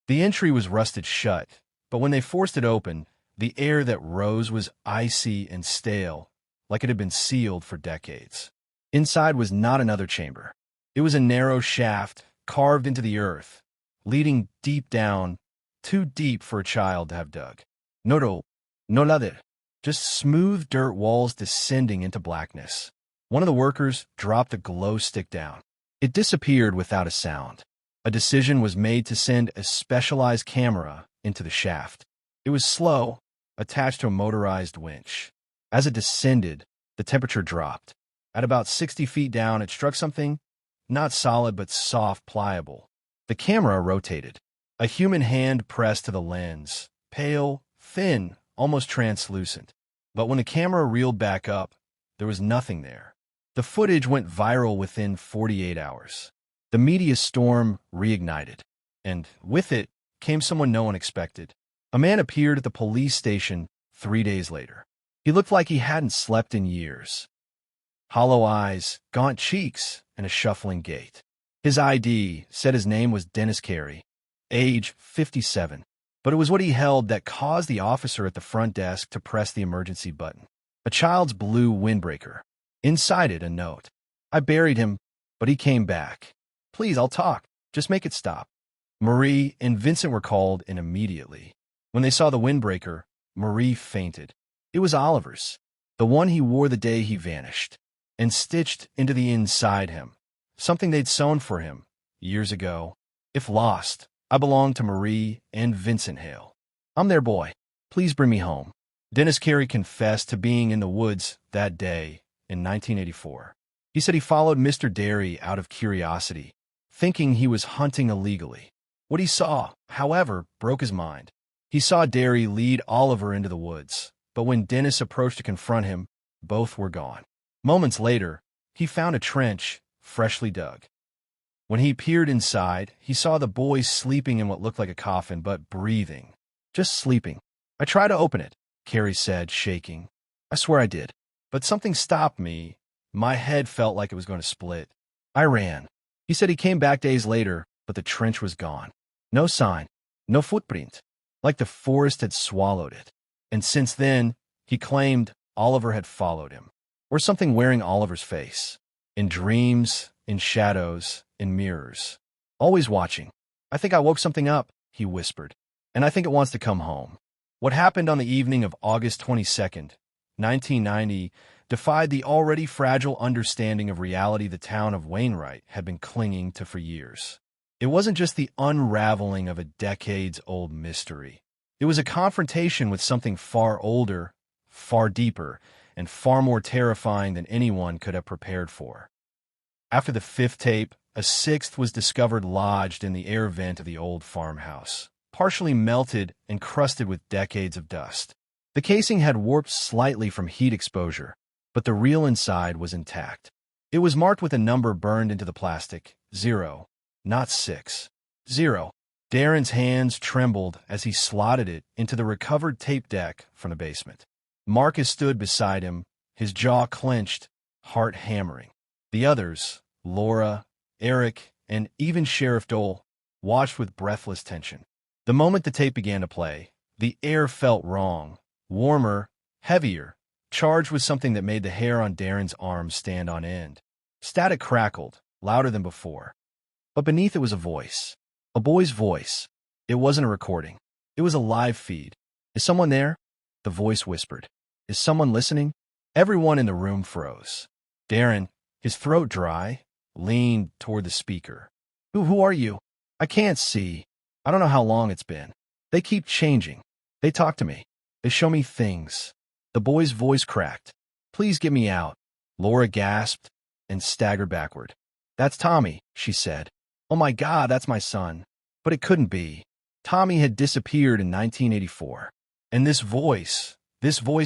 The entry was rusted shut, but when they forced it open, the air that rose was icy and stale, like it had been sealed for decades. Inside was not another chamber. It was a narrow shaft carved into the earth, leading deep down, too deep for a child to have dug. No ladder, just smooth dirt walls descending into blackness. One of the workers dropped the glow stick down. It disappeared without a sound. A decision was made to send a specialized camera into the shaft. It was slow, attached to a motorized winch. As it descended, the temperature dropped. At about 60 feet down, it struck something, not solid but soft, pliable. The camera rotated. A human hand pressed to the lens, pale, thin, almost translucent. But when the camera reeled back up, there was nothing there. The footage went viral within 48 hours. The media storm reignited, and with it came someone no one expected. A man appeared at the police station 3 days later. He looked like he hadn't slept in years. Hollow eyes, gaunt cheeks, and a shuffling gait. His ID said his name was Dennis Carey, age 57, but it was what he held that caused the officer at the front desk to press the emergency button. A child's blue windbreaker. Inside it, a note. I buried him, but he came back. Please, I'll talk. Just make it stop. Marie and Vincent were called in immediately. When they saw the windbreaker, Marie fainted. It was Oliver's, the one he wore the day he vanished, and stitched into the inside him, something they'd sewn for him years ago. If lost, I belong to Marie and Vincent Hale. I'm their boy. Please bring me home. Dennis Carey confessed to being in the woods that day in 1984. He said he followed Mr. Derry out of curiosity, thinking he was hunting illegally. What he saw, however, broke his mind. He saw Derry lead Oliver into the woods, but when Dennis approached to confront him, both were gone. Moments later, he found a trench, freshly dug. When he peered inside, he saw the boy sleeping in what looked like a coffin, but breathing. Just sleeping. I tried to open it, Carey said, shaking. I swear I did. But something stopped me. My head felt like it was going to split. I ran. He said he came back days later, but the trench was gone. No sign. No footprint. Like the forest had swallowed it. And since then, he claimed Oliver had followed him. Or something wearing Oliver's face. In dreams, in shadows, in mirrors. Always watching. I think I woke something up, he whispered. And I think it wants to come home. What happened on the evening of August 22nd, 1990, defied the already fragile understanding of reality the town of Wainwright had been clinging to for years. It wasn't just the unraveling of a decades-old mystery. It was a confrontation with something far older, far deeper, and far more terrifying than anyone could have prepared for. After the fifth tape, a sixth was discovered lodged in the air vent of the old farmhouse, partially melted and crusted with decades of dust. The casing had warped slightly from heat exposure, but the real inside was intact. It was marked with a number burned into the plastic, 0, not 6. 0. Darren's hands trembled as he slotted it into the recovered tape deck from the basement. Marcus stood beside him, his jaw clenched, heart hammering. The others, Laura, Eric, and even Sheriff Dole, watched with breathless tension. The moment the tape began to play, the air felt wrong, warmer, heavier, charged with something that made the hair on Darren's arms stand on end. Static crackled, louder than before. But beneath it was a voice. A boy's voice. It wasn't a recording. It was a live feed. Is someone there? The voice whispered. Is someone listening? Everyone in the room froze. Darren, his throat dry, leaned toward the speaker. Who are you? I can't see. I don't know how long it's been. They keep changing. They talk to me. They show me things. The boy's voice cracked. Please get me out. Laura gasped and staggered backward. That's Tommy, she said. Oh my God, that's my son. But it couldn't be. Tommy had disappeared in 1984. And this voice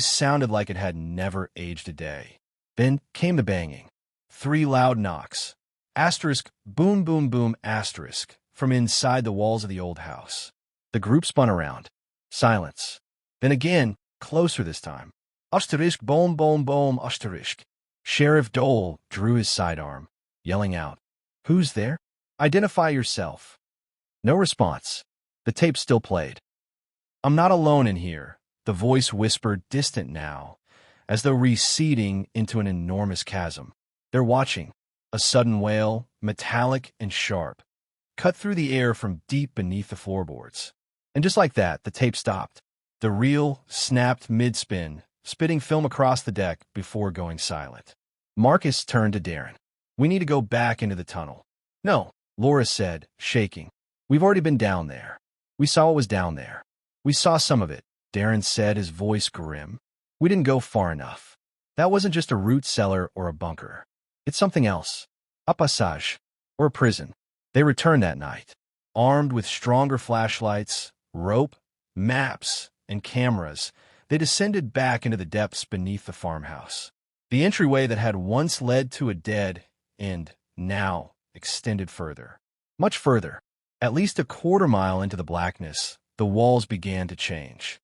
sounded like it had never aged a day. Then came the banging. 3 loud knocks. Asterisk, boom, boom, boom, asterisk, from inside the walls of the old house. The group spun around. Silence. Then again, closer this time. Asterisk, boom, boom, boom, asterisk. Sheriff Dole drew his sidearm, yelling out, Who's there? Identify yourself. No response. The tape still played. I'm not alone in here, the voice whispered, distant now, as though receding into an enormous chasm. They're watching. A sudden wail, metallic and sharp, cut through the air from deep beneath the floorboards. And just like that, the tape stopped. The reel snapped mid-spin, spitting film across the deck before going silent. Marcus turned to Darren. We need to go back into the tunnel. No, Laura said, shaking. We've already been down there. We saw what was down there. We saw some of it, Darren said, his voice grim. We didn't go far enough. That wasn't just a root cellar or a bunker. It's something else. A passage. Or a prison. They returned that night, armed with stronger flashlights, rope, maps, and cameras. They descended back into the depths beneath the farmhouse. The entryway that had once led to a dead end now extended further. Much further. At least a quarter-mile into the blackness, the walls began to change.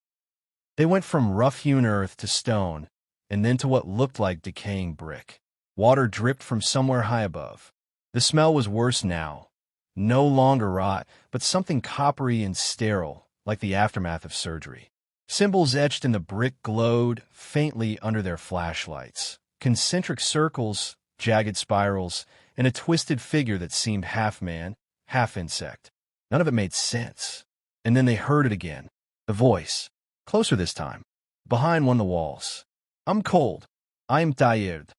They went from rough-hewn earth to stone, and then to what looked like decaying brick. Water dripped from somewhere high above. The smell was worse now. No longer rot, but something coppery and sterile, like the aftermath of surgery. Symbols etched in the brick glowed faintly under their flashlights. Concentric circles, jagged spirals, and a twisted figure that seemed half man, half insect. None of it made sense. And then they heard it again. The voice. Closer this time. Behind one of the walls. I'm cold. I'm tired.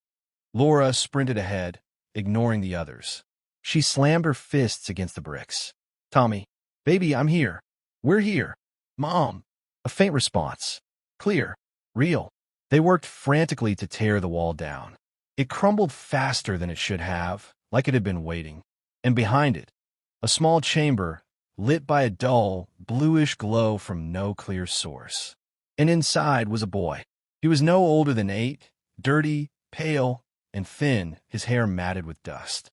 Laura sprinted ahead, ignoring the others. She slammed her fists against the bricks. Tommy. Baby, I'm here. We're here. Mom. A faint response. Clear. Real. They worked frantically to tear the wall down. It crumbled faster than it should have, like it had been waiting. And behind it, a small chamber, lit by a dull, bluish glow from no clear source. And inside was a boy. He was no older than 8, dirty, pale, and thin, his hair matted with dust.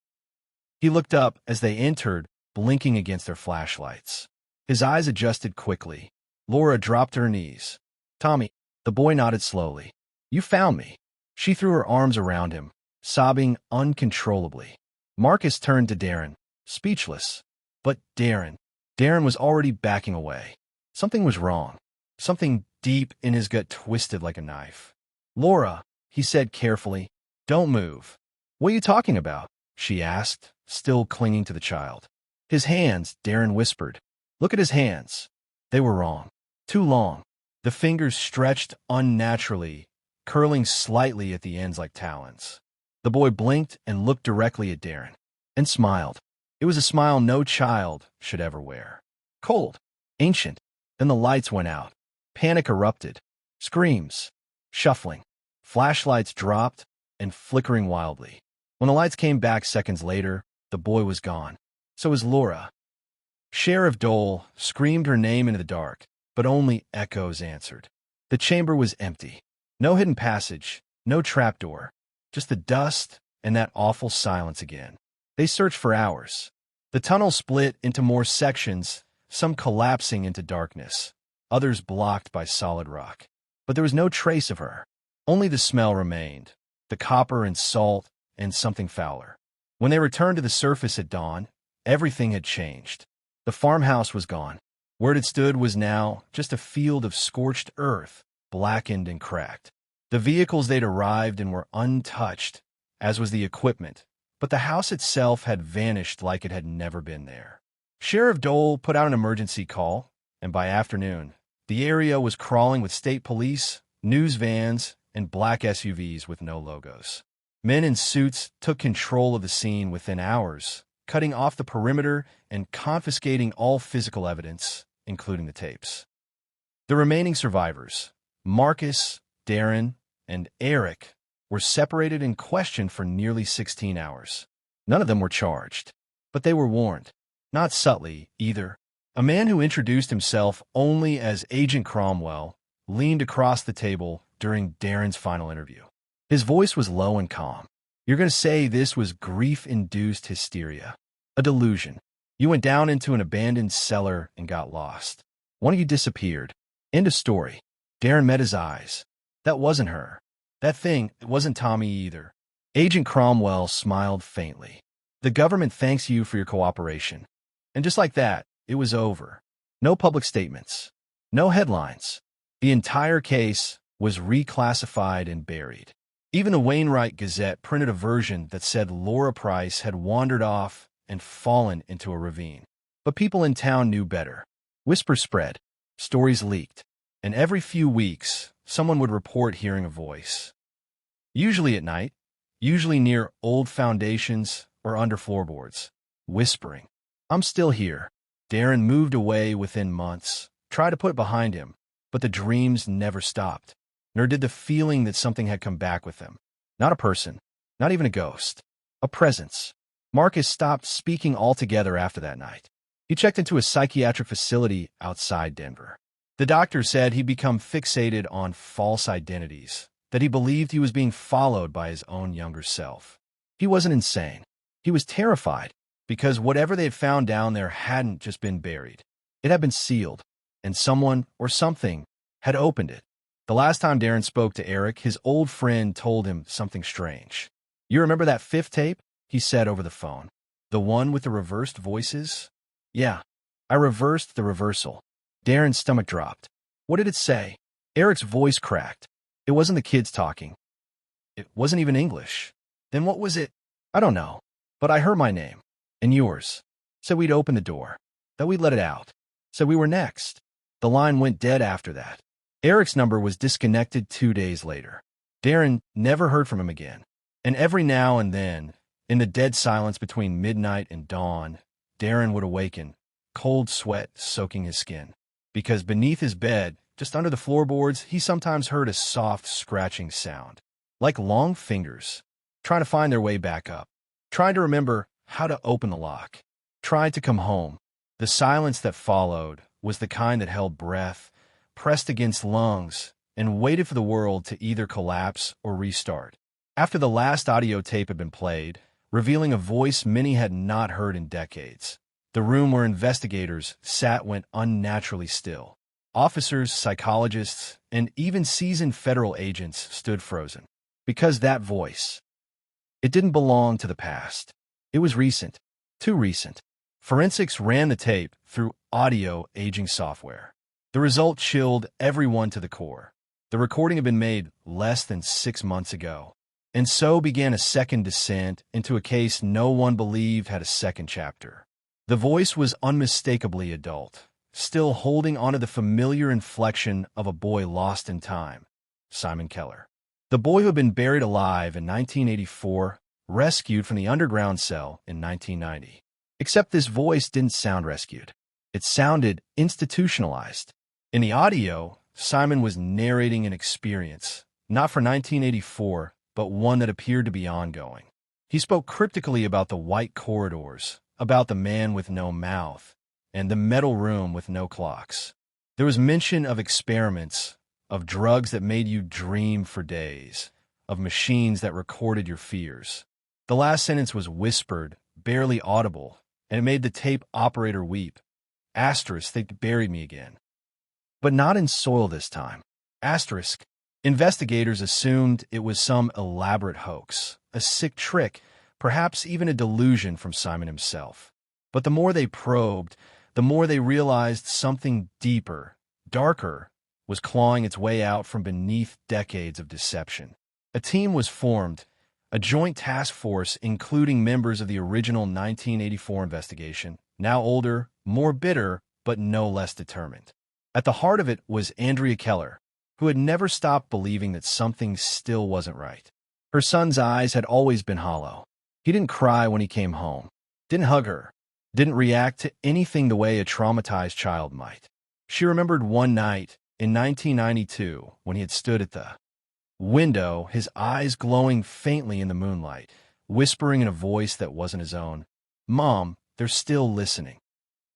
He looked up as they entered, blinking against their flashlights. His eyes adjusted quickly. Laura dropped to her knees. Tommy. The boy nodded slowly. You found me. She threw her arms around him, sobbing uncontrollably. Marcus turned to Darren, speechless. But Darren was already backing away. Something was wrong. Something deep in his gut twisted like a knife. Laura, he said carefully, don't move. What are you talking about? She asked, still clinging to the child. His hands, Darren whispered. Look at his hands. They were wrong. Too long. The fingers stretched unnaturally, curling slightly at the ends like talons. The boy blinked and looked directly at Darren, and smiled. It was a smile no child should ever wear. Cold, ancient. Then the lights went out. Panic erupted. Screams. Shuffling. Flashlights dropped and flickering wildly. When the lights came back seconds later, the boy was gone. So was Laura. Sheriff Dole screamed her name into the dark, but only echoes answered. The chamber was empty. No hidden passage, no trapdoor, just the dust and that awful silence again. They searched for hours. The tunnel split into more sections, some collapsing into darkness, others blocked by solid rock. But there was no trace of her. Only the smell remained, the copper and salt and something fouler. When they returned to the surface at dawn, everything had changed. The farmhouse was gone. Where it had stood was now just a field of scorched earth, blackened and cracked. The vehicles they'd arrived in were untouched, as was the equipment, but the house itself had vanished like it had never been there. Sheriff Dole put out an emergency call, and by afternoon, the area was crawling with state police, news vans, and black SUVs with no logos. Men in suits took control of the scene within hours, cutting off the perimeter and confiscating all physical evidence, including the tapes. The remaining survivors, Marcus, Darren, and Eric, were separated and questioned for nearly 16 hours. None of them were charged, but they were warned. Not subtly, either. A man who introduced himself only as Agent Cromwell leaned across the table during Darren's final interview. His voice was low and calm. You're going to say this was grief-induced hysteria, a delusion. You went down into an abandoned cellar and got lost. One of you disappeared. End of story. Darren met his eyes. That wasn't her. That thing, it wasn't Tommy either. Agent Cromwell smiled faintly. The government thanks you for your cooperation. And just like that, it was over. No public statements. No headlines. The entire case was reclassified and buried. Even the Wainwright Gazette printed a version that said Laura Price had wandered off and fallen into a ravine. But people in town knew better. Whispers spread. Stories leaked. And every few weeks, someone would report hearing a voice. Usually at night, usually near old foundations or under floorboards, whispering, I'm still here. Darren moved away within months, tried to put it behind him, but the dreams never stopped, nor did the feeling that something had come back with him. Not a person, not even a ghost, a presence. Marcus stopped speaking altogether after that night. He checked into a psychiatric facility outside Denver. The doctor said he'd become fixated on false identities, that he believed he was being followed by his own younger self. He wasn't insane. He was terrified, because whatever they had found down there hadn't just been buried. It had been sealed, and someone or something had opened it. The last time Darren spoke to Eric, his old friend told him something strange. You remember that 5th tape? He said over the phone. The one with the reversed voices? Yeah, I reversed the reversal. Darren's stomach dropped. What did it say? Eric's voice cracked. It wasn't the kids talking. It wasn't even English. Then what was it? I don't know. But I heard my name. And yours. Said we'd open the door. That we'd let it out. Said we were next. The line went dead after that. Eric's number was disconnected 2 days later. Darren never heard from him again. And every now and then, in the dead silence between midnight and dawn, Darren would awaken, cold sweat soaking his skin. Because beneath his bed, just under the floorboards, he sometimes heard a soft, scratching sound. Like long fingers, trying to find their way back up. Trying to remember how to open the lock. Trying to come home. The silence that followed was the kind that held breath, pressed against lungs, and waited for the world to either collapse or restart. After the last audio tape had been played, revealing a voice many had not heard in decades, the room where investigators sat went unnaturally still. Officers, psychologists, and even seasoned federal agents stood frozen. Because that voice, it didn't belong to the past. It was recent. Too recent. Forensics ran the tape through audio aging software. The result chilled everyone to the core. The recording had been made less than 6 months ago. And so began a second descent into a case no one believed had a second chapter. The voice was unmistakably adult, still holding onto the familiar inflection of a boy lost in time. Simon Keller. The boy who had been buried alive in 1984, rescued from the underground cell in 1990. Except this voice didn't sound rescued. It sounded institutionalized. In the audio, Simon was narrating an experience, not for 1984, but one that appeared to be ongoing. He spoke cryptically about the white corridors, about the man with no mouth, and the metal room with no clocks. There was mention of experiments, of drugs that made you dream for days, of machines that recorded your fears. The last sentence was whispered, barely audible, and it made the tape operator weep. Asterisk, they buried me again. But not in soil this time. Asterisk. Investigators assumed it was some elaborate hoax, a sick trick, perhaps even a delusion from Simon himself. But the more they probed, the more they realized something deeper, darker, was clawing its way out from beneath decades of deception. A team was formed, a joint task force including members of the original 1984 investigation, now older, more bitter, but no less determined. At the heart of it was Andrea Keller, who had never stopped believing that something still wasn't right. Her son's eyes had always been hollow. He didn't cry when he came home, didn't hug her, didn't react to anything the way a traumatized child might. She remembered one night in 1992 when he had stood at the window, his eyes glowing faintly in the moonlight, whispering in a voice that wasn't his own, "Mom, they're still listening."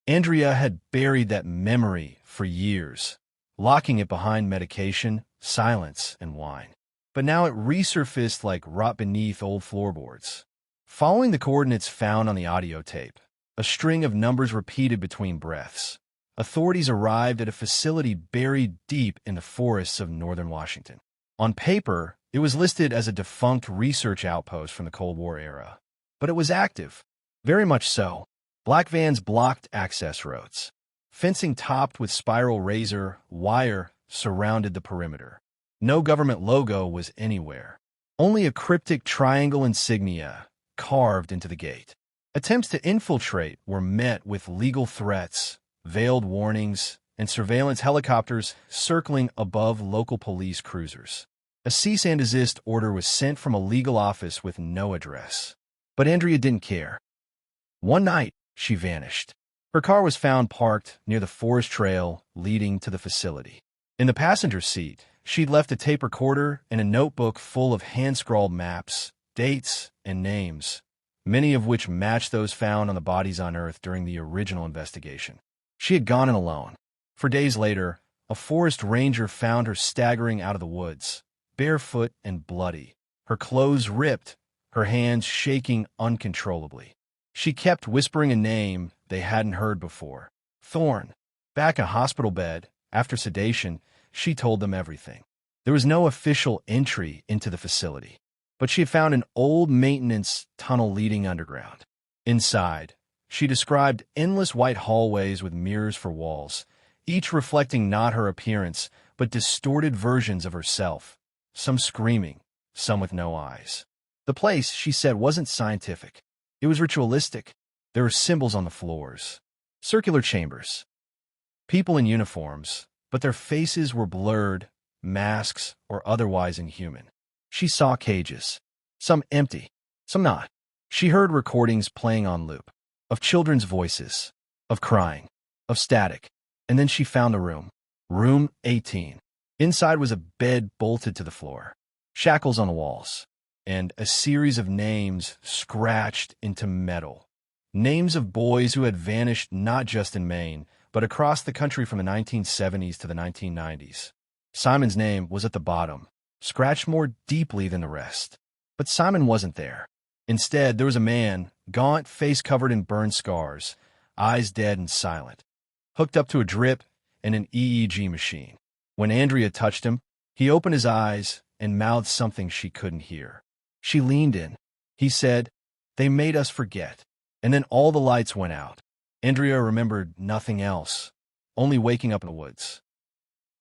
Andrea had buried that memory for years, locking it behind medication, silence, and wine. But now it resurfaced like rot beneath old floorboards. Following the coordinates found on the audio tape, a string of numbers repeated between breaths, authorities arrived at a facility buried deep in the forests of northern Washington. On paper, it was listed as a defunct research outpost from the Cold War era. But it was active. Very much so. Black vans blocked access roads. Fencing topped with spiral razor wire surrounded the perimeter. No government logo was anywhere. Only a cryptic triangle insignia carved into the gate. Attempts to infiltrate were met with legal threats, veiled warnings, and surveillance helicopters circling above local police cruisers. A cease and desist order was sent from a legal office with no address. But Andrea didn't care. One night, she vanished. Her car was found parked near the forest trail leading to the facility. In the passenger seat, she'd left a tape recorder and a notebook full of hand-scrawled maps, dates, and names, many of which matched those found on the bodies unearthed during the original investigation. She had gone in alone. For days later, a forest ranger found her staggering out of the woods, barefoot and bloody, her clothes ripped, her hands shaking uncontrollably. She kept whispering a name they hadn't heard before. Thorne. Back in a hospital bed, after sedation, she told them everything. There was no official entry into the facility, but she had found an old maintenance tunnel leading underground. Inside, she described endless white hallways with mirrors for walls, each reflecting not her appearance, but distorted versions of herself, some screaming, some with no eyes. The place, she said, wasn't scientific. It was ritualistic. There were symbols on the floors, circular chambers, People in uniforms, but their faces were blurred, masks, or otherwise inhuman. She saw cages, some empty, some not. She heard recordings playing on loop, of children's voices, of crying, of static. And then she found a room. Room 18. Inside was a bed bolted to the floor, shackles on the walls, and a series of names scratched into metal. Names of boys who had vanished not just in Maine, but across the country from the 1970s to the 1990s. Simon's name was at the bottom, scratched more deeply than the rest. But Simon wasn't there. Instead, there was a man, gaunt, face covered in burn scars, eyes dead and silent, hooked up to a drip and an EEG machine. When Andrea touched him, he opened his eyes and mouthed something she couldn't hear. She leaned in. He said, "They made us forget." And then all the lights went out. Andrea remembered nothing else, only waking up in the woods.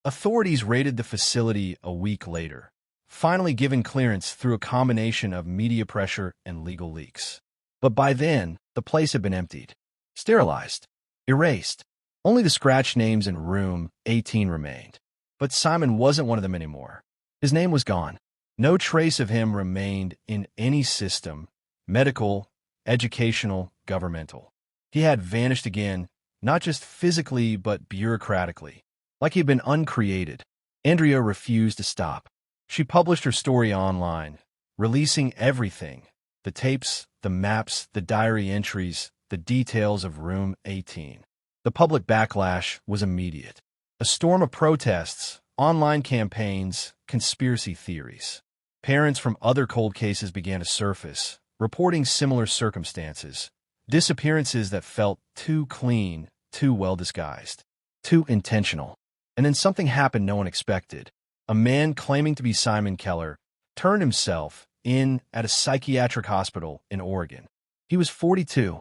Authorities raided the facility a week later, finally giving clearance through a combination of media pressure and legal leaks. But by then, the place had been emptied, sterilized, erased. Only the scratch names in room 18 remained. But Simon wasn't one of them anymore. His name was gone. No trace of him remained in any system, medical, educational, governmental. He had vanished again, not just physically but bureaucratically, like he had been uncreated. Andrea refused to stop. She published her story online, releasing everything: the tapes, the maps, the diary entries, the details of room 18. The public backlash was immediate. A storm of protests, online campaigns, conspiracy theories. Parents from other cold cases began to surface, reporting similar circumstances, disappearances that felt too clean, too well disguised, too intentional. And then something happened no one expected. A man claiming to be Simon Keller turned himself in at a psychiatric hospital in Oregon. He was 42.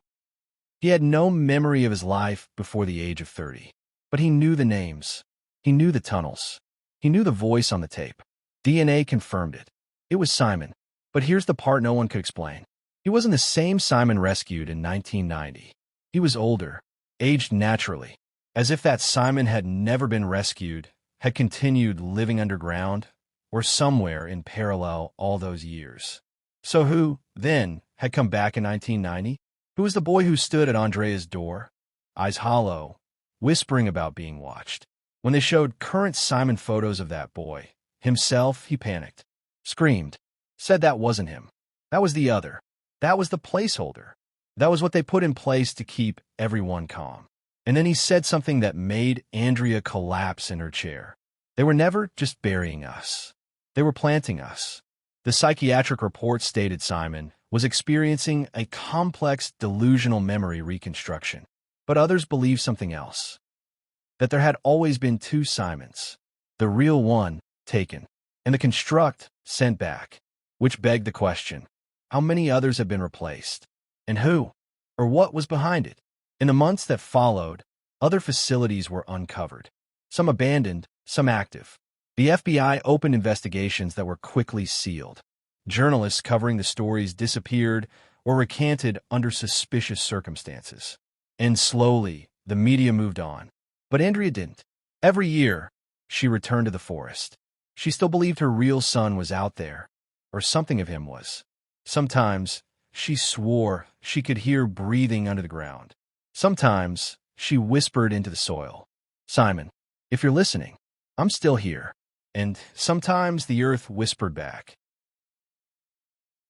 He had no memory of his life before the age of 30. But he knew the names. He knew the tunnels. He knew the voice on the tape. DNA confirmed it. It was Simon. But here's the part no one could explain. He wasn't the same Simon rescued in 1990. He was older, aged naturally, as if that Simon had never been rescued, had continued living underground, or somewhere in parallel all those years. So who, then, had come back in 1990? Who was the boy who stood at Andrea's door, eyes hollow, whispering about being watched? When they showed current Simon photos of that boy, himself, he panicked, screamed, said that wasn't him. That was the other. That was the placeholder. That was what they put in place to keep everyone calm. And then he said something that made Andrea collapse in her chair. They were never just burying us. They were planting us. The psychiatric report stated Simon was experiencing a complex delusional memory reconstruction. But others believed something else. That there had always been two Simons. The real one, taken, and the construct, sent back. Which begged the question, how many others have been replaced? And who, or what was behind it? In the months that followed, other facilities were uncovered. Some abandoned, some active. The FBI opened investigations that were quickly sealed. Journalists covering the stories disappeared or recanted under suspicious circumstances. And slowly, the media moved on. But Andrea didn't. Every year, she returned to the forest. She still believed her real son was out there, or something of him was. Sometimes, she swore she could hear breathing under the ground. Sometimes, she whispered into the soil, "Simon, if you're listening, I'm still here." And sometimes the earth whispered back,